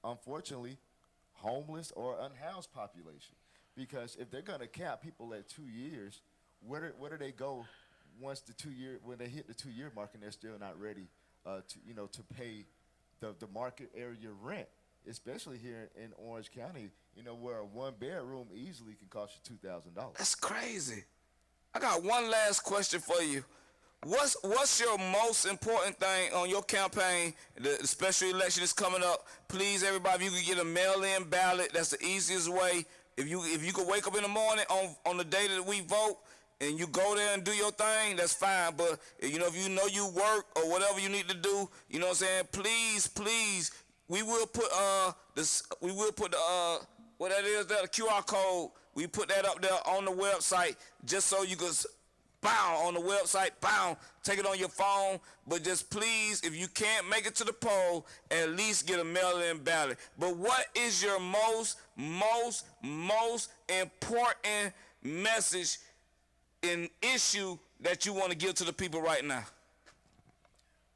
unfortunately, homeless or unhoused population. Because if they're gonna cap people at 2 years, where do they go once when they hit the 2-year mark and they're still not ready to pay the market area rent? Especially here in Orange County, where a 1-bedroom easily can cost you $2,000. That's crazy. I got one last question for you. What's your most important thing on your campaign? The special election is coming up. Please, everybody, if you could get a mail-in ballot, that's the easiest way. If you could wake up in the morning on the day that we vote and you go there and do your thing, that's fine. But if you know you work or whatever you need to do, you know what I'm saying? Please. We will put the what that is there, the QR code. We put that up there on the website just so you can on the website, take it on your phone. But just please, if you can't make it to the poll, at least get a mail-in ballot. But what is your most important message and issue that you want to give to the people right now?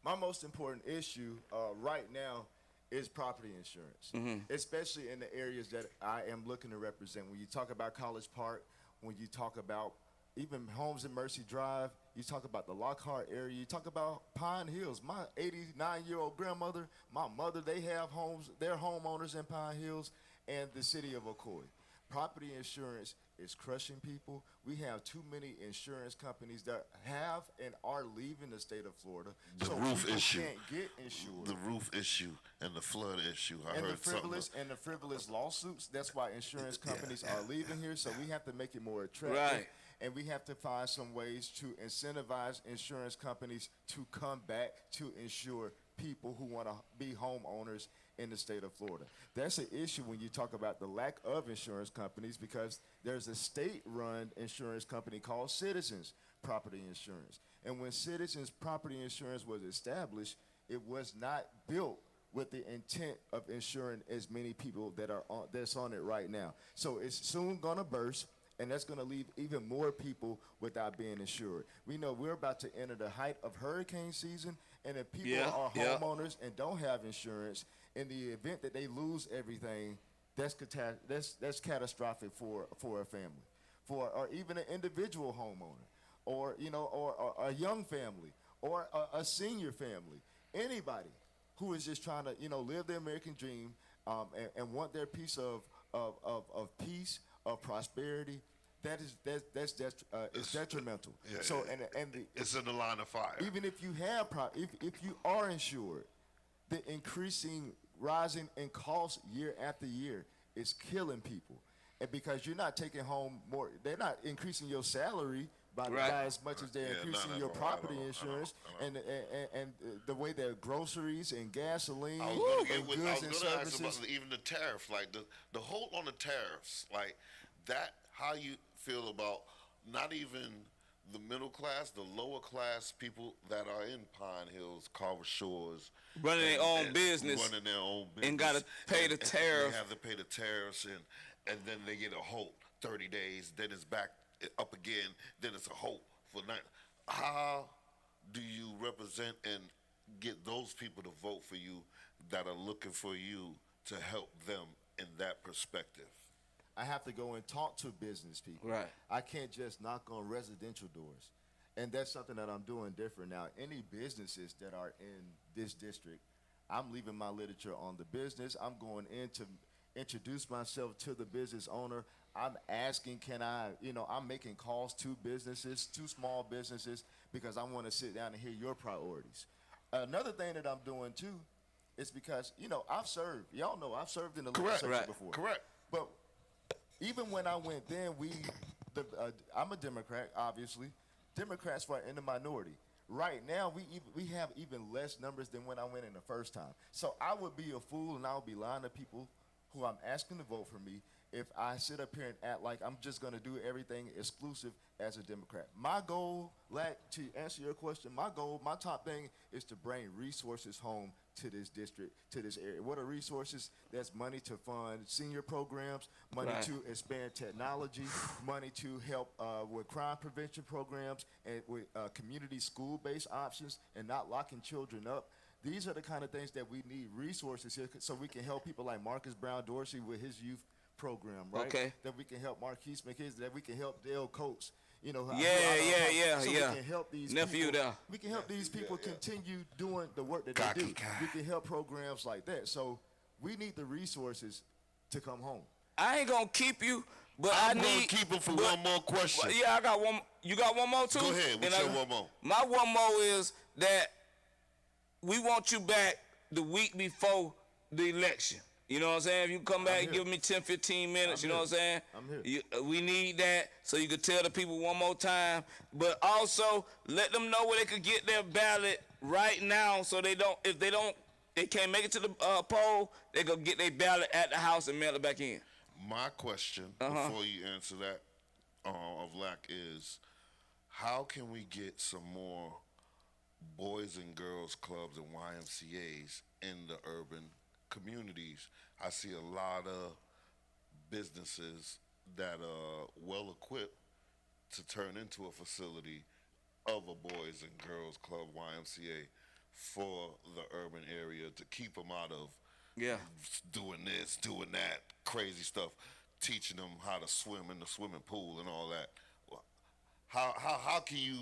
My most important issue right now is property insurance, especially in the areas that I am looking to represent. When you talk about College Park, when you talk about even Homes and Mercy Drive, you talk about the Lockhart area, you talk about Pine Hills. My 89-year-old grandmother, my mother, they have homes, they're homeowners in Pine Hills and the city of Ocoee. Property insurance is crushing people. We have too many insurance companies that have and are leaving the state of Florida. The roof issue. Can't get insured. The roof issue and the flood issue. I heard the frivolous lawsuits. That's why insurance companies are leaving here. So we have to make it more attractive. Right. And we have to find some ways to incentivize insurance companies to come back to insure people who want to be homeowners in the state of Florida. That's an issue when you talk about the lack of insurance companies, because there's a state-run insurance company called Citizens Property Insurance. And when Citizens Property Insurance was established, it was not built with the intent of insuring as many people that's on it right now. So it's soon gonna burst, and that's going to leave even more people without being insured. We know we're about to enter the height of hurricane season, and if people are homeowners and don't have insurance, in the event that they lose everything, that's catastrophic for a family, or even an individual homeowner, or a young family, or a senior family, anybody who is just trying to live the American dream and want their piece of peace, of prosperity. That's detrimental. Yeah, so it's in the line of fire. Even if you have if you are insured, the rising in cost year after year is killing people, and because you're not taking home more, they're not increasing your salary by as much as they're increasing your property insurance and the way that groceries and gasoline and goods and services. Ask about even the tariffs, like the hold on the tariffs, like that. How you feel about not even the middle class, the lower class people that are in Pine Hills, Carver Shores, running their own business, and got to pay the tariff. They have to pay the tariffs, and then they get a halt 30 days, then it's back up again, then it's a halt for 9. How do you represent and get those people to vote for you that are looking for you to help them in that perspective? I have to go and talk to business people. Right. I can't just knock on residential doors. And that's something that I'm doing different now. Any businesses that are in this district, I'm leaving my literature on the business. I'm going in to introduce myself to the business owner. I'm asking, I'm making calls to businesses, to small businesses, because I want to sit down and hear your priorities. Another thing that I'm doing too is because, you know, I've served. Y'all know I've served in the Correct. legislature before. Correct. But even when I went then, I'm a Democrat, obviously. Democrats were in the minority. Right now, we have even less numbers than when I went in the first time. So I would be a fool and I would be lying to people who I'm asking to vote for me if I sit up here and act like I'm just going to do everything exclusive as a Democrat. My goal, to answer your question, my top thing is to bring resources home to this district, to this area. What are resources? That's money to fund senior programs, money to expand technology, money to help with crime prevention programs and with community school-based options and not locking children up. These are the kind of things that we need resources here so we can help people like Marcus Brown Dorsey with his youth program, right? Okay. That we can help Marquise McKinsey, that we can help Dale Coates. You know, Yeah. We can help these Nephew people. there. We can help these people continue doing the work that they do. We can help programs like that. So we need the resources to come home. I ain't gonna keep you, but I'm gonna keep him for one more question. Yeah, I got one. You got one more too? Go ahead. What's your one more? My one more is that we want you back the week before the election. You know what I'm saying? If you come back and give me 10, 15 minutes, you know what I'm saying? I'm here. We need that so you can tell the people one more time. But also let them know where they could get their ballot right now so they can't make it to the poll, they go get their ballot at the house and mail it back in. My question before you answer that of lack is, how can we get some more boys and girls clubs and YMCAs in the urban communities? I see a lot of businesses that are well equipped to turn into a facility of a boys and girls club YMCA for the urban area to keep them out of doing this, doing that, crazy stuff, teaching them how to swim in the swimming pool and all that. How can you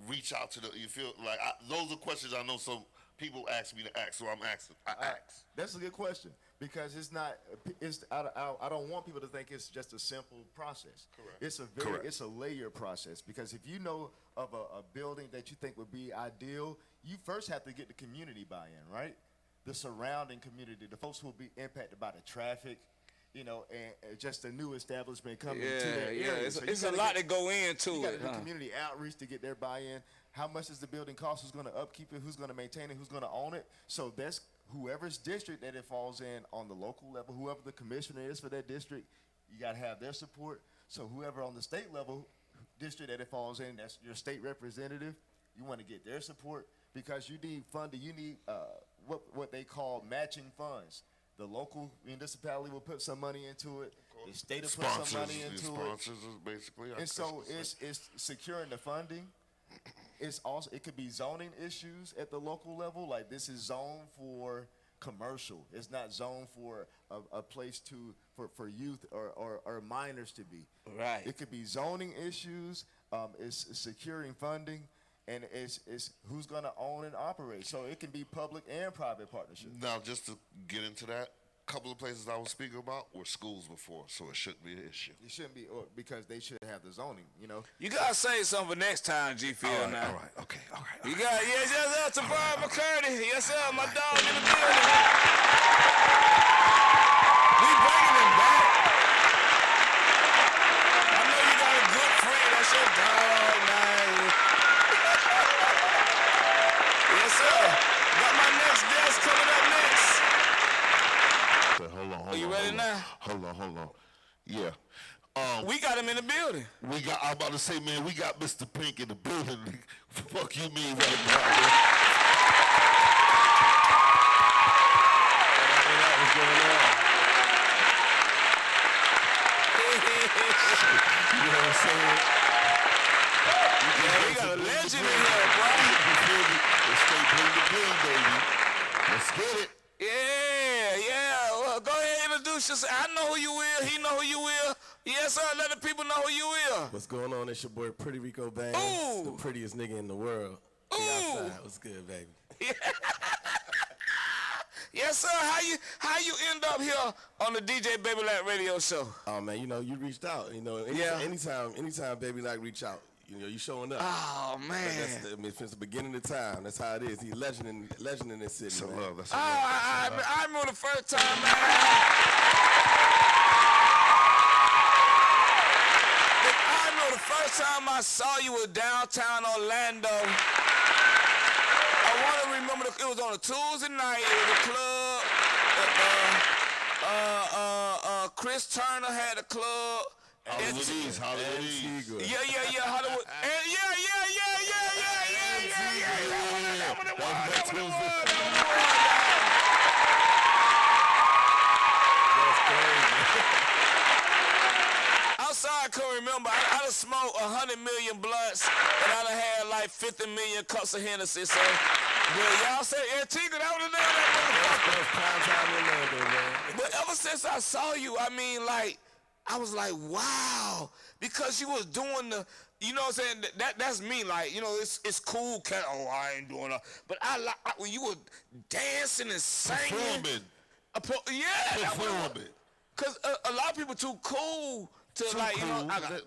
reach out to you feel like those are questions I know some people ask me to ask, so I'm asking. I ask. That's a good question because I don't want people to think it's just a simple process. Correct. It's a layer process because if you know of a building that you think would be ideal, you first have to get the community buy-in, right? The surrounding community, the folks who will be impacted by the traffic, you know, and just a new establishment coming to that area. It's a lot to go into you got it. to do community outreach to get their buy-in. How much does the building cost? Who's going to upkeep it? Who's going to maintain it? Who's going to own it? So that's whoever's district that it falls in on the local level, whoever the commissioner is for that district, you got to have their support. So whoever on the state level district that it falls in, that's your state representative, you want to get their support because you need funding. You need what they call matching funds. The local municipality will put some money into it. The state will put some money into it. Sponsors basically. And so it's securing the funding. It's also, it could be zoning issues at the local level. Like this is zoned for commercial. It's not zoned for a place for youth or minors to be. Right. It could be zoning issues. It's securing funding. And it's who's going to own and operate. So it can be public and private partnerships. Now, just to get into that, a couple of places I was speaking about were schools before, so it shouldn't be an issue. It shouldn't be, because they should have the zoning, you know. You gotta say something for next time, G-Field. All now. right, okay. You got, yes, sir, Travaris McCurdy. Yes, sir, my dog in the building. We bringing him back. I know you got a good friend. That's your dog, man. Yes, sir. Got my next guest coming up next. Hold on. Are you ready now? Hold on. Yeah. We got him in the building. I'm about to say, man, we got Mr. Pink in the building. Fuck you mean right now, man? What's going on? You know what I'm saying? Yeah, we got a legend in here, bro. Let's straight bring the bill, baby. Let's get it. Yeah. Well, go ahead and introduce yourself. I know who you will. He know who you will. Yes, sir. Let the people know who you will. What's going on? It's your boy Pretty Rico Bandz, Ooh. the prettiest nigga in the world. Ooh. Outside. What's good, baby? Yes, sir. How you end up here on the DJ Baby Lack radio show? Oh man, you reached out. Anytime Baby Lack reach out, you showing up. Oh man. I mean, since the beginning of time, that's how it is. He's legend in this city. That's a man. love. That's a Oh, love. I remember the first time, man. I remember the first time I saw you was downtown Orlando. I want to remember it was on a Tuesday night. It was a club. Chris Turner had a club. Hollywood East. Yeah, Hollywood. I'm sorry I couldn't remember. I done smoked 100 million blunts, and I done had like 50 million cups of Hennessy. So, y'all say Antigua, that was the name of that motherfucker. But ever since I saw you, I mean, like, I was like, wow, because you was doing the, you know what I'm saying? That's me. Like, you know, it's cool. I ain't doing that. But I like when you were dancing and singing. Performing. Because a lot of people too cool to like, you know, I gotta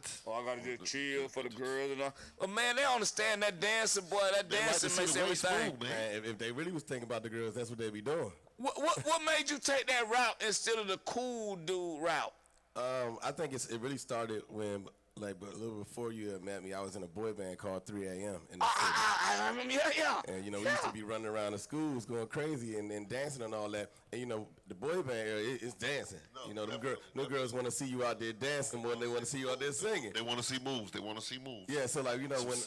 just chill for the girls and all. But man, they don't understand that dancing, boy. That dancing makes everything. Man, if they really was thinking about the girls, that's what they be doing. What made you take that route instead of the cool dude route? I think it really started when, like, a little before you had met me, I was in a boy band called 3 a.m. in the city. I remember, yeah. And, you know, we used to be running around the schools going crazy and dancing and all that. And, you know, the boy band area is dancing. You know, them girls want to see you out there dancing more than they want to see you out there singing. They want to see moves. Yeah, so, like, you know, when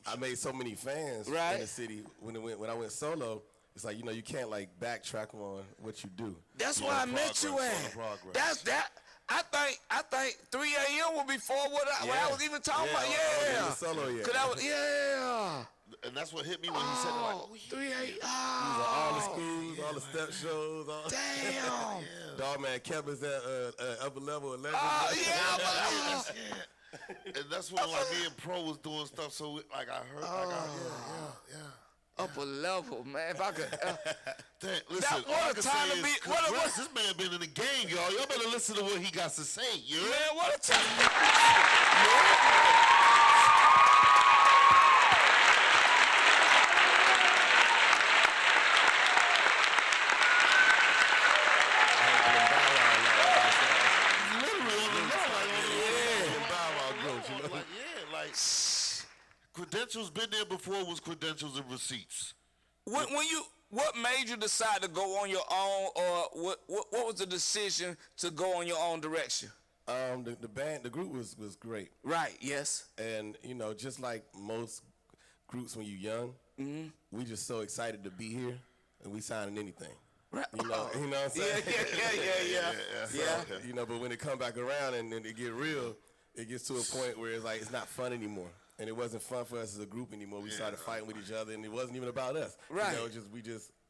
I made so many fans in the city, when I went solo, it's like, you know, you can't, like, backtrack on what you do. That's where I met you at. That's that. I think 3 a.m. will be forward what I was even talking about. Yeah. Solo, yeah. And that's what hit me when he said it. Like, 3 a.m. All the schools, all the step shows. Damn. Dog man Kevin's at upper level 11. And that's when like me and Pro was doing stuff. So like I heard, Upper level, man. If I could. Listen, what a time to be. This man been in the game, y'all. Y'all better listen to what he got to say. You man, what a time. Credentials been there before was credentials and receipts. What made you decide to go on your own, or what was the decision to go on your own direction? The group was great. Right. Yes. And you know, just like most groups when you're young, we just so excited to be here, and we signing anything. Right. You know what I'm saying? Yeah. You know, but when it come back around and then it get real, it gets to a point where it's like it's not fun anymore. And it wasn't fun for us as a group anymore. We started fighting with each other, and it wasn't even about us. Right. You know,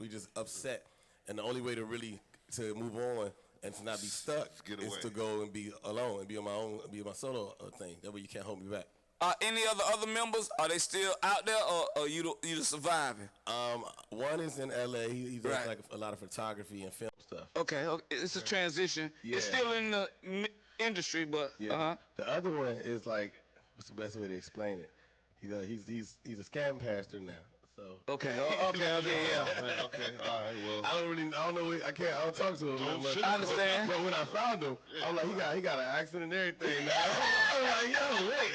we just upset. And the only way to really to move on and to not be stuck is to go and be alone and be on my own, be on my solo thing. That way you can't hold me back. Any other members? Are they still out there, or you just surviving? One is in L.A. He does like a lot of photography and film stuff. Okay. It's a transition. Yeah. It's still in the industry, but The other one is like. What's the best way to explain it? He's a scam pastor now. So okay, yeah. Okay, all right, well. I don't know. I don't talk to him. I understand. But when I found him, I'm like, he got an accent and everything now. I'm like, yo, wait.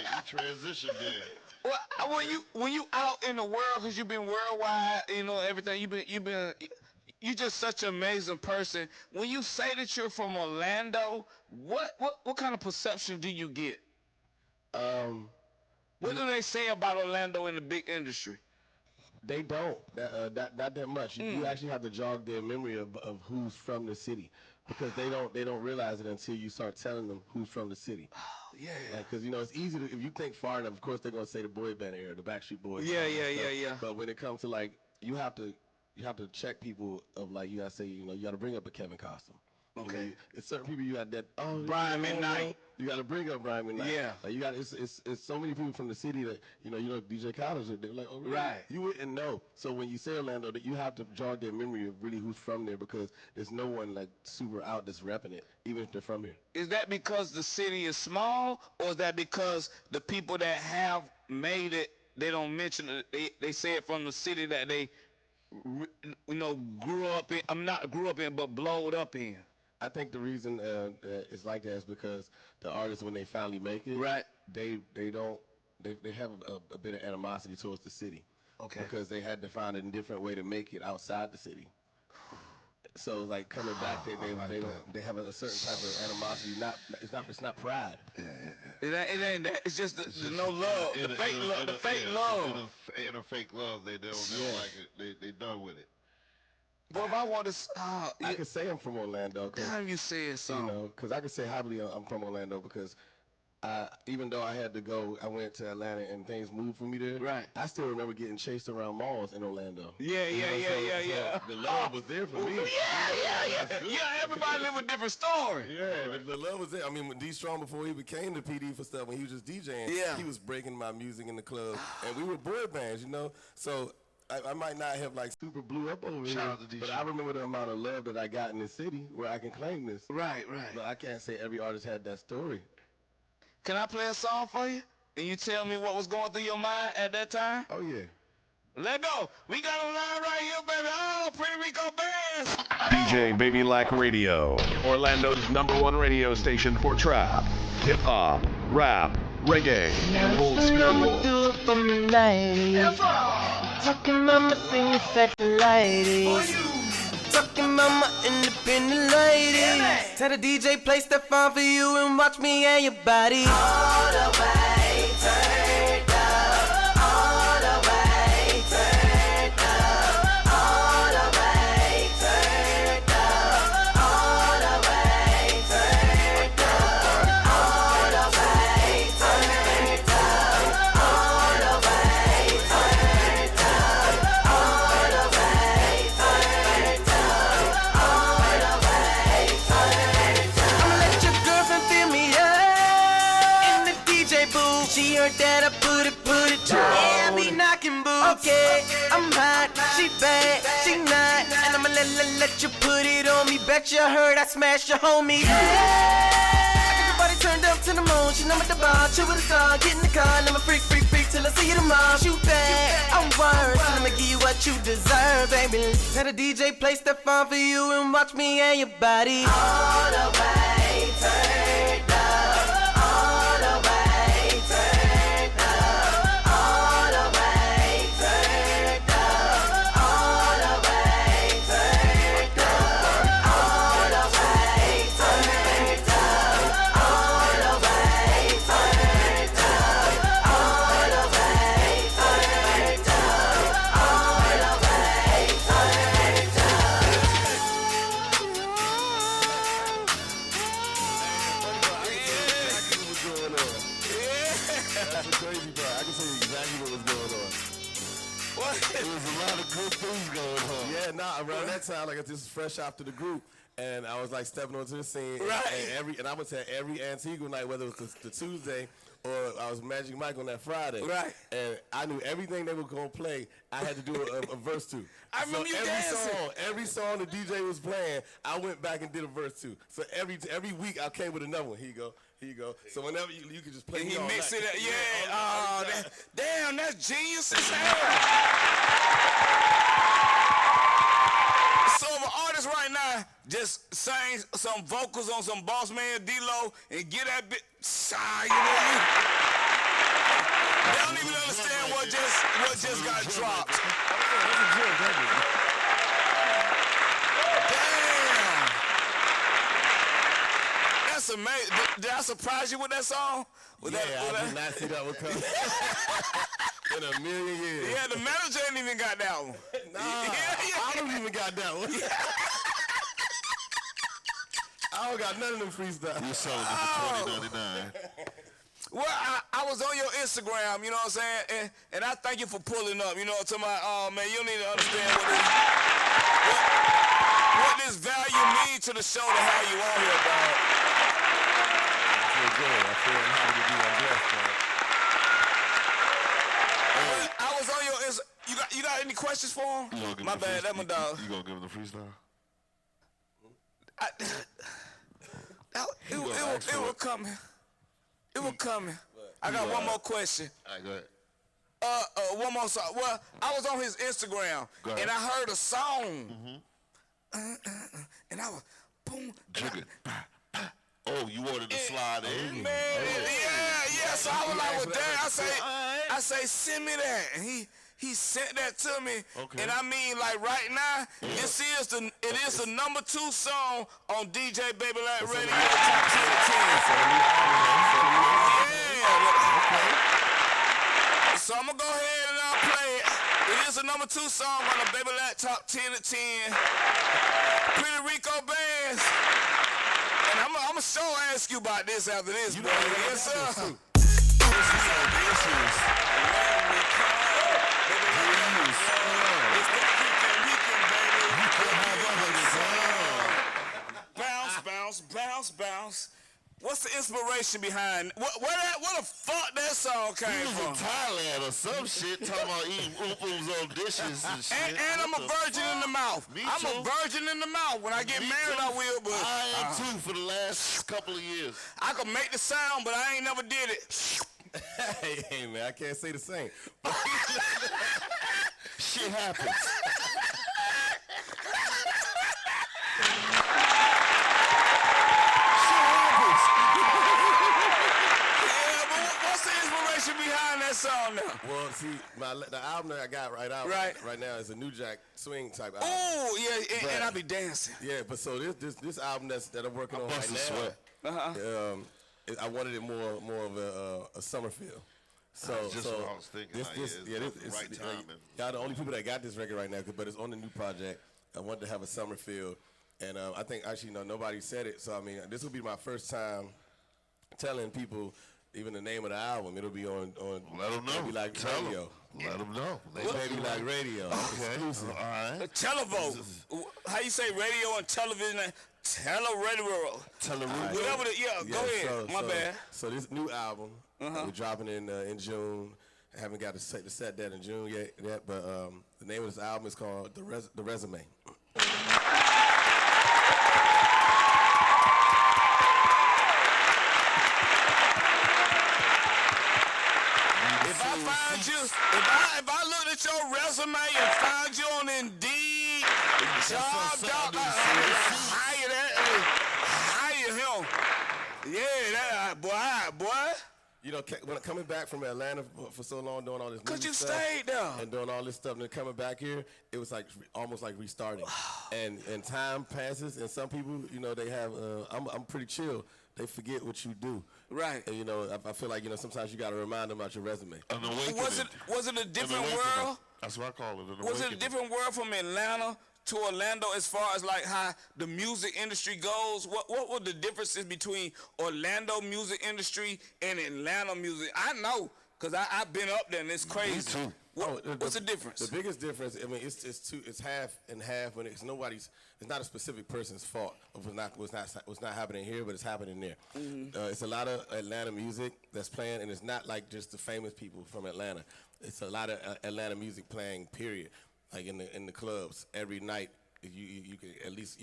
He transitioned there. Well, when you out in the world, because you've been worldwide, you know everything. You're just such an amazing person. When you say that you're from Orlando, what kind of perception do you get? What do they say about Orlando in the big industry? They don't. Not that much. You actually have to jog their memory of who's from the city, because they don't realize it until you start telling them who's from the city. Oh yeah. Because you know it's easy to, if you think far enough. Of course they're gonna say the boy band era, the Backstreet Boys. Yeah. But when it comes to like you have to check people of like you gotta say you gotta bring up a Kevin costume. Okay. You know, it's certain people you got that. Oh, Brian McKnight. You got to bring up Miami Nice. Yeah. Like you got it's so many people from the city that you know DJ College. They're like, oh, really? Right. You wouldn't know. So when you say Orlando, that you have to jog their memory of really who's from there because there's no one like super out that's repping it, even if they're from here. Is that because the city is small, or is that because the people that have made it, they don't mention it? They say it from the city that they, grew up in. I'm not grew up in, but blowed up in. I think the reason it's like that is because the artists, when they finally make it, right, they have a bit of animosity towards the city. Okay. Because they had to find a different way to make it outside the city. So like coming back, they have a certain type of animosity. It's not pride. It ain't that. It's just the no love, the fake love, the fake love. And a fake love, they don't like it. They done with it. Well, if I want to, I can say I'm from Orlando. Damn, you said so. You know, because I can say happily I'm from Orlando because even though I had to go, I went to Atlanta and things moved for me there. Right. I still remember getting chased around malls in Orlando. Yeah. The love was there for me. Yeah, everybody live a different story. Yeah, the love was there. I mean, when D Strong, before he became the PD for stuff, when he was just DJing, he was breaking my music in the club, and we were boy bands, you know. So I might not have like super blew up over here, but I remember the amount of love that I got in the city where I can claim this. Right. But I can't say every artist had that story. Can I play a song for you? And you tell me what was going through your mind at that time? Oh, yeah. Let go. We got a line right here, baby. Oh, Pretty Rico Bandz. DJ Baby Lack Radio, Orlando's #1 radio station for trap, hip hop, rap, reggae, and old school. Do it for me, ladies. Talking about my thing, sexy ladies. Talking about my independent ladies. Tell the DJ play stuff on for you and watch me and your body. All the way turned up. All the way turned up. All the way turned up. All the way turned up. All the way turned up. All the way turned up. All the way turned up. All the way turned up. I'ma let your girlfriend feel me up in the DJ booth. She heard that I put it down. Yeah, I be knocking boots. Okay, I'm hot, she bad, she not, and I'ma let you put it on me. Bet you heard I smashed your homie. Yeah. I got your body turned up to the moon. She know at the bar, chill with a star, get in the car, and I'ma freak till I see you tomorrow. Shoot back, I'm worse, and I'ma give you what you deserve, baby. Tell the DJ play stuff on for you and watch me and your body. All the way turned up. All the way turned up. All the way turned up. All the way turned up. All the way turned up. All the way turned up. All the way turned up. All the way turned That's the crazy part. I can tell you exactly what was going on. What? There was a lot of good things going on. Yeah, around that time, like I just fresh after the group, and I was like stepping onto the scene. Right. And I would say every Antigua night, whether it was the Tuesday or I was Magic Mike on that Friday. Right. And I knew everything they were gonna play, I had to do a verse to. I remember you dancing. Every song the DJ was playing, I went back and did a verse to. So every week I came with another one. Here you go. So whenever you could just play And me he all mixed night. it up. Yeah. Oh, damn, that's genius as hell. So if an artist right now just sing some vocals on some Boss Man D-Lo and get that bit, they don't even understand what just got dropped. Damn. That's amazing. Did I surprise you with that song? I did not see that one coming. In a million years. Yeah, the manager ain't even got that one. Nah, I don't even got that one. I don't got none of them freestyles. You sold it for $20.99. Well, I was on your Instagram, you know what I'm saying? And I thank you for pulling up, you know, to my, man, you need to understand what this value means to the show to have you on here, dog. good. I feel happy to be on blessed, man. I was on your. You got any questions for him? My bad, that my dog. You gonna give him the freestyle? It was coming. It was coming. I got one more question. All right, go ahead. One more song. Well, I was on his Instagram and I heard a song. And I was boom. Jigger. Oh, you wanted to slide in? Man, yeah. So I was like, well, damn. I say, send me that. And he sent that to me. Okay. And I mean, like right now, it is the number 2 song on DJ Baby Light Radio Top 10 of 10. So I'm gonna go ahead and I'll play it. It is the number 2 song on the Baby Light Top 10 of 10. Pretty Rico Bandz. And I'm gonna sure ask you about this after this, boy. Yes, sir. Bounce, bounce. What's the inspiration behind where the fuck that song came from? From Thailand or some shit, talking about eating oom's on dishes and shit. And I'm a virgin in the mouth. I'm a virgin in the mouth. When I get married, I will, but I am too for the last couple of years. I can make the sound, but I ain't never did it. Hey, man, I can't say the same. Shit happens. Behind that song now. Well, see, the album that I got right now is a New Jack swing type album. Oh, yeah, and I be dancing. Yeah, but so this album that I'm working on right now, I wanted it more of a summer feel. So just what I was thinking. It's the right timing. Y'all the only people that got this record right now, but it's on the new project. I wanted to have a summer feel, and I think actually nobody said it. So I mean, this will be my first time telling people. Even the name of the album, it'll be on Let them know. Baby Like Radio. Let them know. Baby Like Radio. Okay. Exclusive. All right. Televote. How you say radio and television? Teleradio. Whatever go ahead. My bad. So this new album, we're dropping in June. I haven't got to set that in June yet, but the name of this album is called The Resume. If I looked at your resume and found you on Indeed, hire him. Yeah, that boy. You know, when coming back from Atlanta for so long, doing all this music stuff. 'Cause you stayed there. And doing all this stuff, and then coming back here, it was like almost like restarting. and time passes, and some people, they have, I'm pretty chill. They forget what you do. Right. And, I feel like, sometimes you got to remind them about your resume. Was it a different world? That's what I call it. Was it a different world from Atlanta to Orlando as far as like how the music industry goes? What were the differences between Orlando music industry and Atlanta music? I know, because I've been up there and it's crazy. Me too. What's the difference? The biggest difference, I mean, it's half and half. When it's not a specific person's fault of what's not happening here, but it's happening there. It's a lot of Atlanta music that's playing, and it's not like just the famous people from Atlanta. It's a lot of Atlanta music playing. Period. Like in the clubs every night, you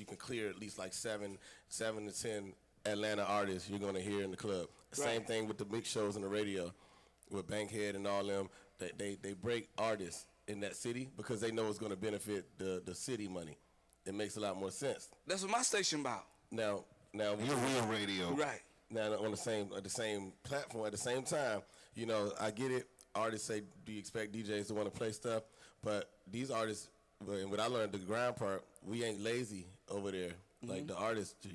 can clear at least like seven to 10 Atlanta artists you're gonna hear in the club. Same thing with the big shows on the radio, with Bankhead and all them. They break artists in that city because they know it's going to benefit the city money. It makes a lot more sense. That's what my station about. Now you're real radio, right? Now on the same platform at the same time, I get it. Artists say, do you expect DJs to want to play stuff? But these artists, and what I learned the grind part, we ain't lazy over there like the artists do.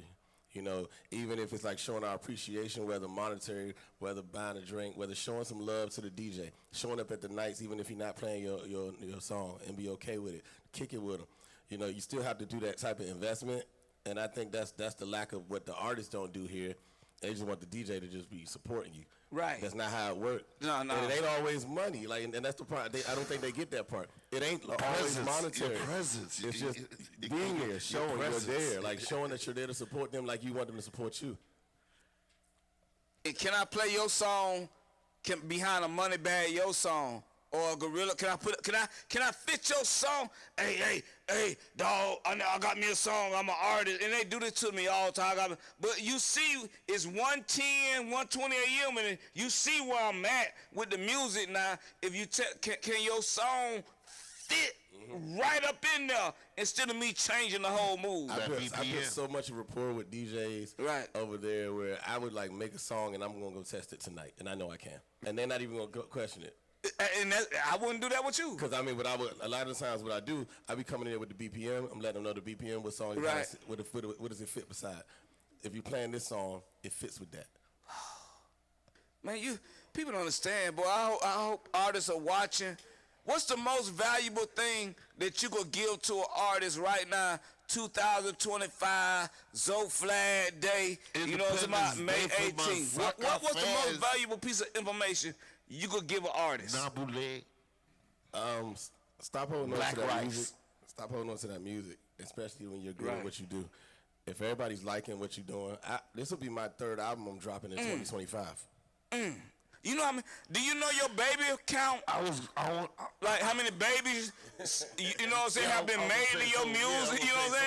Even if it's like showing our appreciation, whether monetary, whether buying a drink, whether showing some love to the DJ, showing up at the nights, even if you're not playing your song, and be okay with it, kick it with them. You still have to do that type of investment, and I think that's the lack of what the artists don't do here. They just want the DJ to just be supporting you. Right. That's not how it works. No. And it ain't always money. And that's the part. I don't think they get that part. It ain't always monetary. Your presence. It's just being there, showing you're there, like showing that you're there to support them, like you want them to support you. Can I play your song behind a money bag, your song? Or a gorilla? Can I fit your song? Hey, dog, I got me a song. I'm an artist. And they do this to me all the time. But you see, it's 110, 120 a.m. and you see where I'm at with the music now. If you can your song fit right up in there instead of me changing the whole mood? I put so much rapport with DJs over there where I would like make a song and I'm gonna go test it tonight, and I know I can, and they're not even gonna question it. And I wouldn't do that with you. Because I mean, a lot of the times what I do, I be coming in there with the BPM. I'm letting them know the BPM, what song, what does it fit beside. If you're playing this song, it fits with that. Man, people don't understand, boy. I hope artists are watching. What's the most valuable thing that you could give to an artist right now, 2025, Zoe Flag Day, you know, it's about May 18th. What's the most valuable piece of information you could give an artist? Stop holding on to that music. Stop holding on to that music, especially when you're good at what you do. If everybody's liking what you're doing, this will be my third album I'm dropping in 2025. You know how many? Do you know your baby count? Like how many babies? You know what I'm saying? Have been made to your music. You know what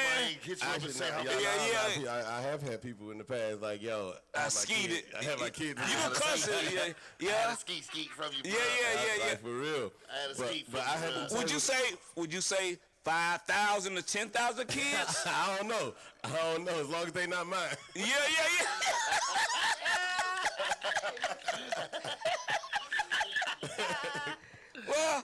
I'm saying? I have had people in the past like, yo, I skeeted. I had my kids. You can cuss it. I had a skeet from you. Yeah. Like, for real. I had a skeet from you. Would you say 5,000 to 10,000 kids? I don't know. As long as they not mine. Yeah.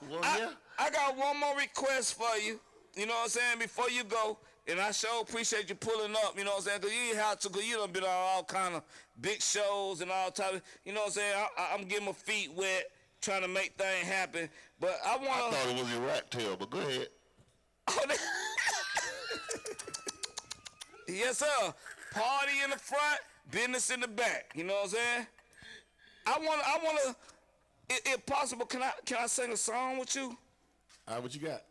Well, I got one more request for you. You know what I'm saying? Before you go, and I sure appreciate you pulling up. You know what I'm saying? Because you ain't have to, because you done been on all kind of big shows and all type of, you know what I'm saying? I'm getting my feet wet, trying to make things happen. But I want to. I thought it was your rat tail, but go ahead. Yes, sir. Party in the front, business in the back. You know what I'm saying? I want to. If possible, can I sing a song with you? What you got?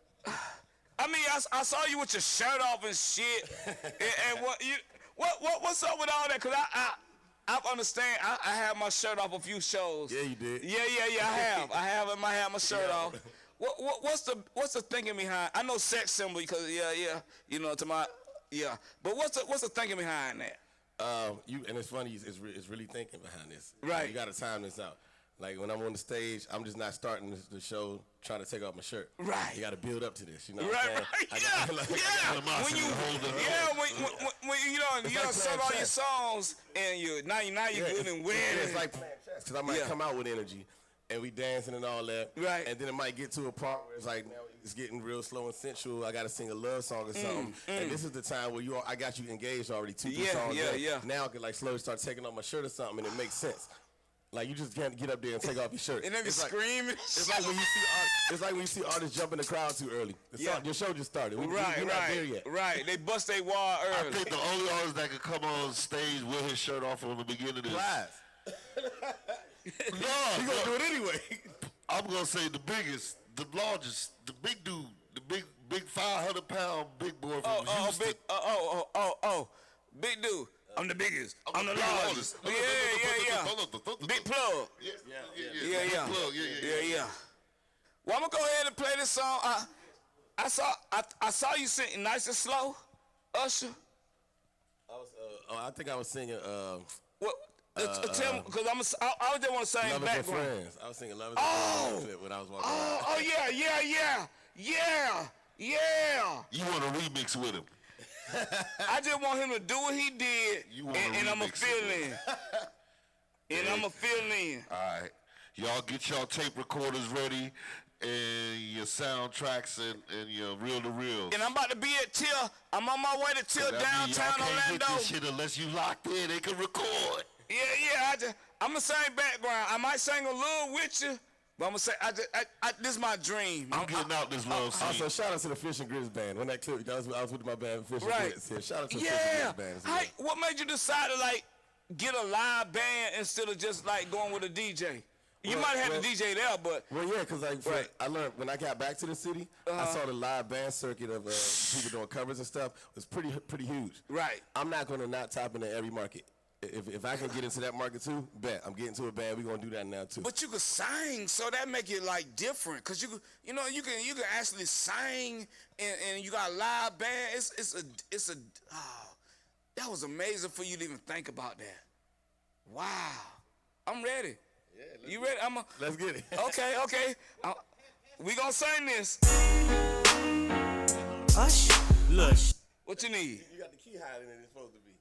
I mean, I saw you with your shirt off and shit. and what's up with all that? Cause I understand. I have my shirt off a few shows. Yeah, you did. Yeah. I have my shirt off. What's the thinking behind? I know sex symbol because you know But what's the thinking behind that? And it's funny. It's really thinking behind this. Right. You got to time this out. Like when I'm on the stage, I'm just not starting the show trying to take off my shirt. Right. You got to build up to this. You know. Right. When you sung all your songs and now you're good and weird. It's like because I might come out with energy, and we dancing and all that. Right. And then it might get to a part where it's like now it's getting real slow and sensual. I got to sing a love song or something. And this is the time where I got you engaged already. 2-3 songs. Yeah. Now I can like slowly start taking off my shirt or something, and it makes sense. Like you just can't get up there and take off your shirt. And then it's screaming. It's like when you see artists jump in the crowd too early. Your show just started. We're not there yet. Right. They bust their wall early. I think the only artist that could come on stage with his shirt off from the beginning is Live. No, you gonna do it anyway. I'm gonna say the biggest, the largest, the big dude, the big 500-pound big boy from Houston. Big dude. I'm the biggest. I'm the largest. Yeah. Big plug. Yeah. Well, I'm gonna go ahead and play this song. I saw you singing nice and slow, Usher. I think I was singing. What? Tell me, because I just want to sing Lovers and Friends. I was singing Lovers and Friends when I was walking around. Oh yeah. You want to remix with him? I just want him to do what he did, and I'm a feeling. And I'm a feeling. All right, y'all get y'all tape recorders ready, and your soundtracks and your reel-to-reels. And I'm about to be at Till. I'm on my way to Till downtown Orlando. Can't get this shit unless you locked in. They can record. Yeah. I'm gonna sing background. I might sing a little with you. But I'm gonna say, this is my dream. I'm getting out this love scene. Also, shout out to the Fish and Grits band. When that clip, I was with my band, Fish and Grits. Yeah, shout out to the Fish and Grits band. What made you decide to get a live band instead of just going with a DJ? You might have the DJ there, but because I learned when I got back to the city, I saw the live band circuit of people doing covers and stuff was pretty huge. Right. I'm not gonna not tap into every market. if I can get into that market too, bet I'm getting to a band. We gonna do that now too. But you could sing, so that make it like different, cause you can actually sing, and you got a live band. It's a that was amazing for you to even think about that. Wow, I'm ready. Yeah, you ready? Let's get it. Okay. We gonna sing this. Hush, lush. What you need? You got the key higher than it's supposed to be.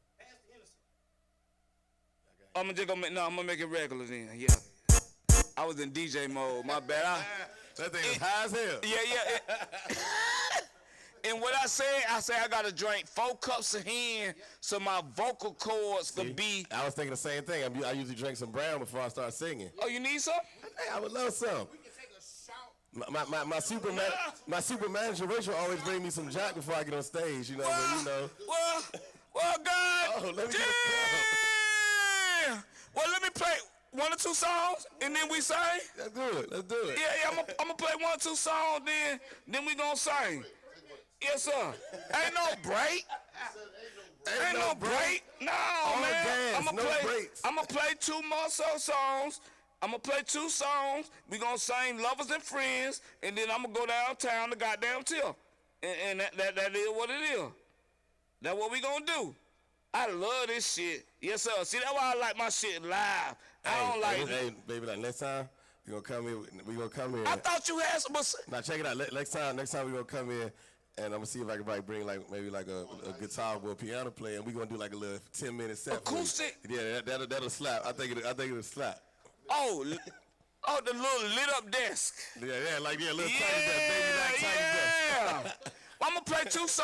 I'm gonna make it regular then. Yeah. I was in DJ mode. My bad. That thing is high as hell. Yeah. And what I say I gotta drink 4 cups of hen so my vocal cords could be. I was thinking the same thing. I usually drink some brown before I start singing. Oh, you need some? Hey, I would love some. My super manager Rachel always bring me some Jack before I get on stage. You know, Well, God. Oh, let me damn. Well, let me play 1 or 2 songs and then we sing. Let's do it. Yeah. I'm gonna play 1 or 2 songs, then we gonna sing. Yes, sir. Ain't no break. Ain't no break. No, man. I'm gonna play 2 more songs. I'm gonna play 2 songs. We gonna sing "Lovers and Friends," and then I'm gonna go downtown to goddamn Tip. And that is what it is. That's what we gonna do. I love this shit. Yes, sir. See, that's why I like my shit live. I don't like. Hey, baby, like next time we gonna come here. I thought you had some. Now check it out. Next time we gonna come here. And I'm gonna see if I can bring maybe a guitar or a piano player, and we gonna do like a little 10-minute set. Acoustic. Yeah, that'll slap. I think it'll slap. Oh, the little lit up desk. Yeah, little tiny desk, baby, like tiny desk. I'm gonna play 2 songs.